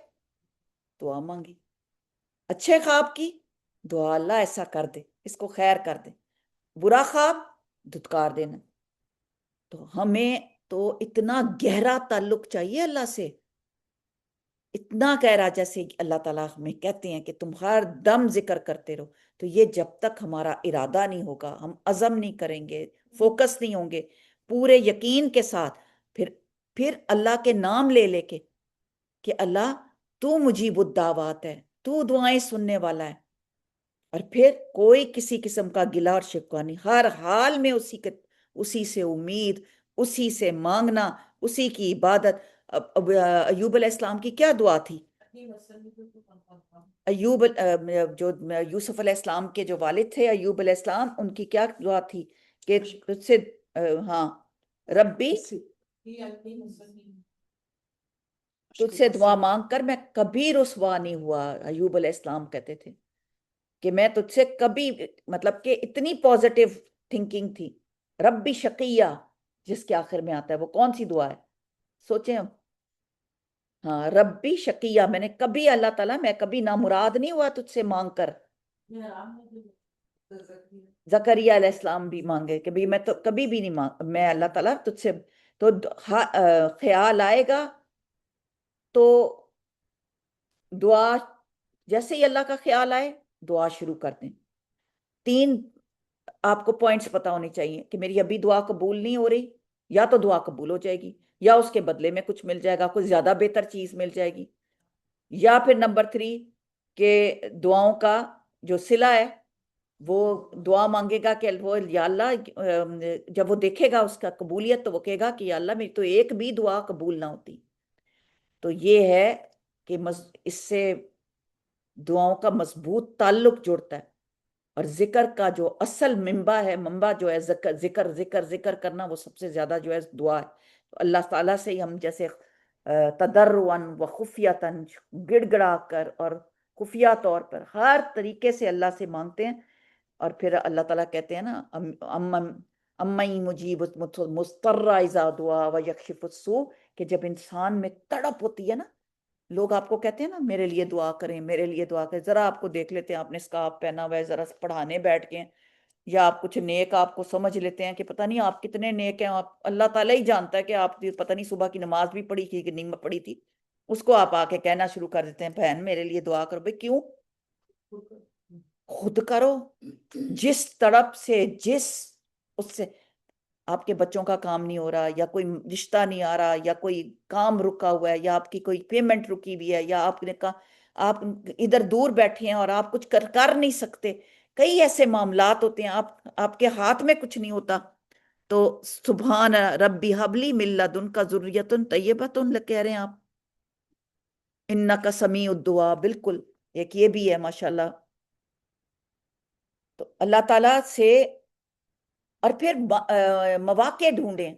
دعا مانگی، اچھے خواب کی دعا، اللہ ایسا کر دے، اس کو خیر کر دے، برا خواب دھتکار دینا۔ تو ہمیں تو اتنا گہرا تعلق چاہیے اللہ سے، اتنا گہرا، جیسے اللہ تعالیٰ ہمیں کہتے ہیں کہ تم ہر دم ذکر کرتے رہو۔ تو یہ جب تک ہمارا ارادہ نہیں ہوگا، ہم عزم نہیں کریں گے، فوکس نہیں ہوں گے پورے یقین کے ساتھ، پھر اللہ کے نام لے لے کے کہ اللہ تو مجیب الدعوات ہے، تو دعائیں سننے والا ہے، اور پھر کوئی کسی قسم کا گلہ اور شکوہ نہیں، ہر حال میں اسی سے امید، اسی سے مانگنا، اسی کی عبادت۔ ایوب علیہ السلام کی کیا دعا تھی؟ جو یوسف علیہ السلام کے جو والد تھے ایوب علیہ السلام، ان کی کیا دعا تھی کہ تجھ سے ہاں ربی تجھ سے دعا مانگ کر میں کبھی رسوا نہیں ہوا۔ ایوب علیہ السلام کہتے تھے کہ میں تجھ سے کبھی، مطلب کہ اتنی پازیٹیو تھنکنگ تھی۔ ربی شقیہ جس کے آخر میں آتا ہے، وہ کون سی دعا ہے سوچیں ہم؟ ہاں ربی شقیہ، میں نے کبھی اللہ تعالیٰ میں کبھی نامراد نہیں ہوا تجھ سے مانگ کر۔ زکریا علیہ السلام بھی مانگے کہ بھی میں تو کبھی بھی نہیں میں اللہ تعالیٰ تجھ سے، تو خیال آئے گا تو دعا، جیسے ہی اللہ کا خیال آئے دعا شروع کر دیں۔ 3 آپ کو پوائنٹس پتا ہونے چاہیے کہ میری ابھی دعا قبول نہیں ہو رہی، یا تو دعا قبول ہو جائے گی، یا اس کے بدلے میں کچھ مل جائے گا، کچھ زیادہ بہتر چیز مل جائے گی، یا پھر نمبر 3 کہ دعاؤں کا جو صلہ ہے وہ دعا مانگے گا کہ وہ یا اللہ، جب وہ دیکھے گا اس کا قبولیت تو وہ کہے گا کہ یا اللہ میری تو ایک بھی دعا قبول نہ ہوتی۔ تو یہ ہے کہ اس سے دعاؤں کا مضبوط تعلق جڑتا ہے، اور ذکر کا جو اصل منبع جو ہے ذکر کرنا، وہ سب سے زیادہ جو ہے دعا ہے۔ تو اللہ تعالیٰ سے ہی ہم جیسے تضرعاً و خفیتاً، گڑ گڑا کر اور خفیہ طور پر ہر طریقے سے اللہ سے مانگتے ہیں، اور پھر اللہ تعالیٰ کہتے ہیں نا امّی مجیب مضطر اذا دعا و یکشف السوء، کہ جب انسان میں تڑپ ہوتی ہے نا، لوگ آپ کو کہتے ہیں نا میرے لیے دعا کریں، میرے لیے دعا کریں، ذرا آپ کو دیکھ لیتے ہیں آپ نے اسکارف پہنا ہوا ہے، ذرا پڑھانے بیٹھ گئے ہیں، یا آپ کچھ نیک آپ کو سمجھ لیتے ہیں کہ پتہ نہیں آپ کتنے نیک ہیں، آپ اللہ تعالیٰ ہی جانتا ہے کہ آپ پتہ نہیں صبح کی نماز بھی پڑھی تھی کہ نہیں پڑھی تھی، اس کو آپ آ کے کہنا شروع کر دیتے ہیں بہن میرے لیے دعا کرو۔ بھئی کیوں؟ خود کرو، جس تڑپ سے، اس سے آپ کے بچوں کا کام نہیں ہو رہا، یا کوئی رشتہ نہیں آ رہا، یا کوئی کام رکا ہوا ہے، یا آپ کی کوئی پیمنٹ رکی ہوئی ہے، یا آپ ادھر دور بیٹھے ہیں اور آپ کچھ کر نہیں سکتے، کئی ایسے معاملات ہوتے ہیں، آپ کے ہاتھ میں کچھ نہیں ہوتا، تو سبحان ربی حبلی من لدنک ذریۃ طیبۃ کہہ رہے ہیں آپ، انک سمیع الدعا، بالکل ایک یہ بھی ہے ماشاءاللہ۔ تو اللہ تعالیٰ سے، اور پھر مواقع ڈھونڈیں،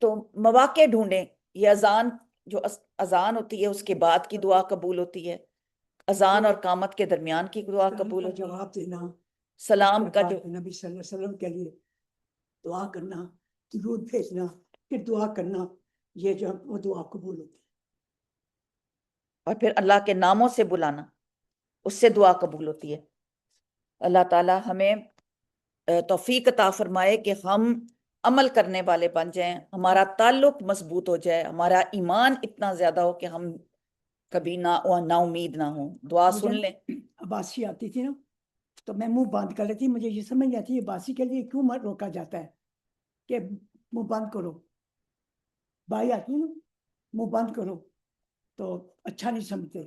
تو مواقع ڈھونڈیں، یہ اذان جو اذان ہوتی ہے اس کے بعد کی دعا قبول ہوتی ہے، اذان اور قامت کے درمیان کی دعا قبول ہوتی ہے، جواب دینا، سلام کا جو نبی صلی اللہ علیہ وسلم کے لیے دعا کرنا، درود بھیجنا، پھر دعا کرنا، یہ جو وہ دعا قبول ہوتی ہے۔ اور پھر اللہ کے ناموں سے بلانا، اس سے دعا قبول ہوتی ہے۔ اللہ تعالیٰ ہمیں توفیق عطا فرمائے کہ ہم عمل کرنے والے بن جائیں، ہمارا تعلق مضبوط ہو جائے، ہمارا ایمان اتنا زیادہ ہو کہ ہم کبھی نا امید نہ ہوں۔ دعا سن لیں۔ عباسی آتی تھی نا تو میں منہ بند کر لیتی، مجھے یہ سمجھ نہیں آتی عباسی کے لیے کیوں روکا جاتا ہے کہ منہ بند کرو، بھائی آتی نا منہ بند کرو تو اچھا نہیں سمجھتے،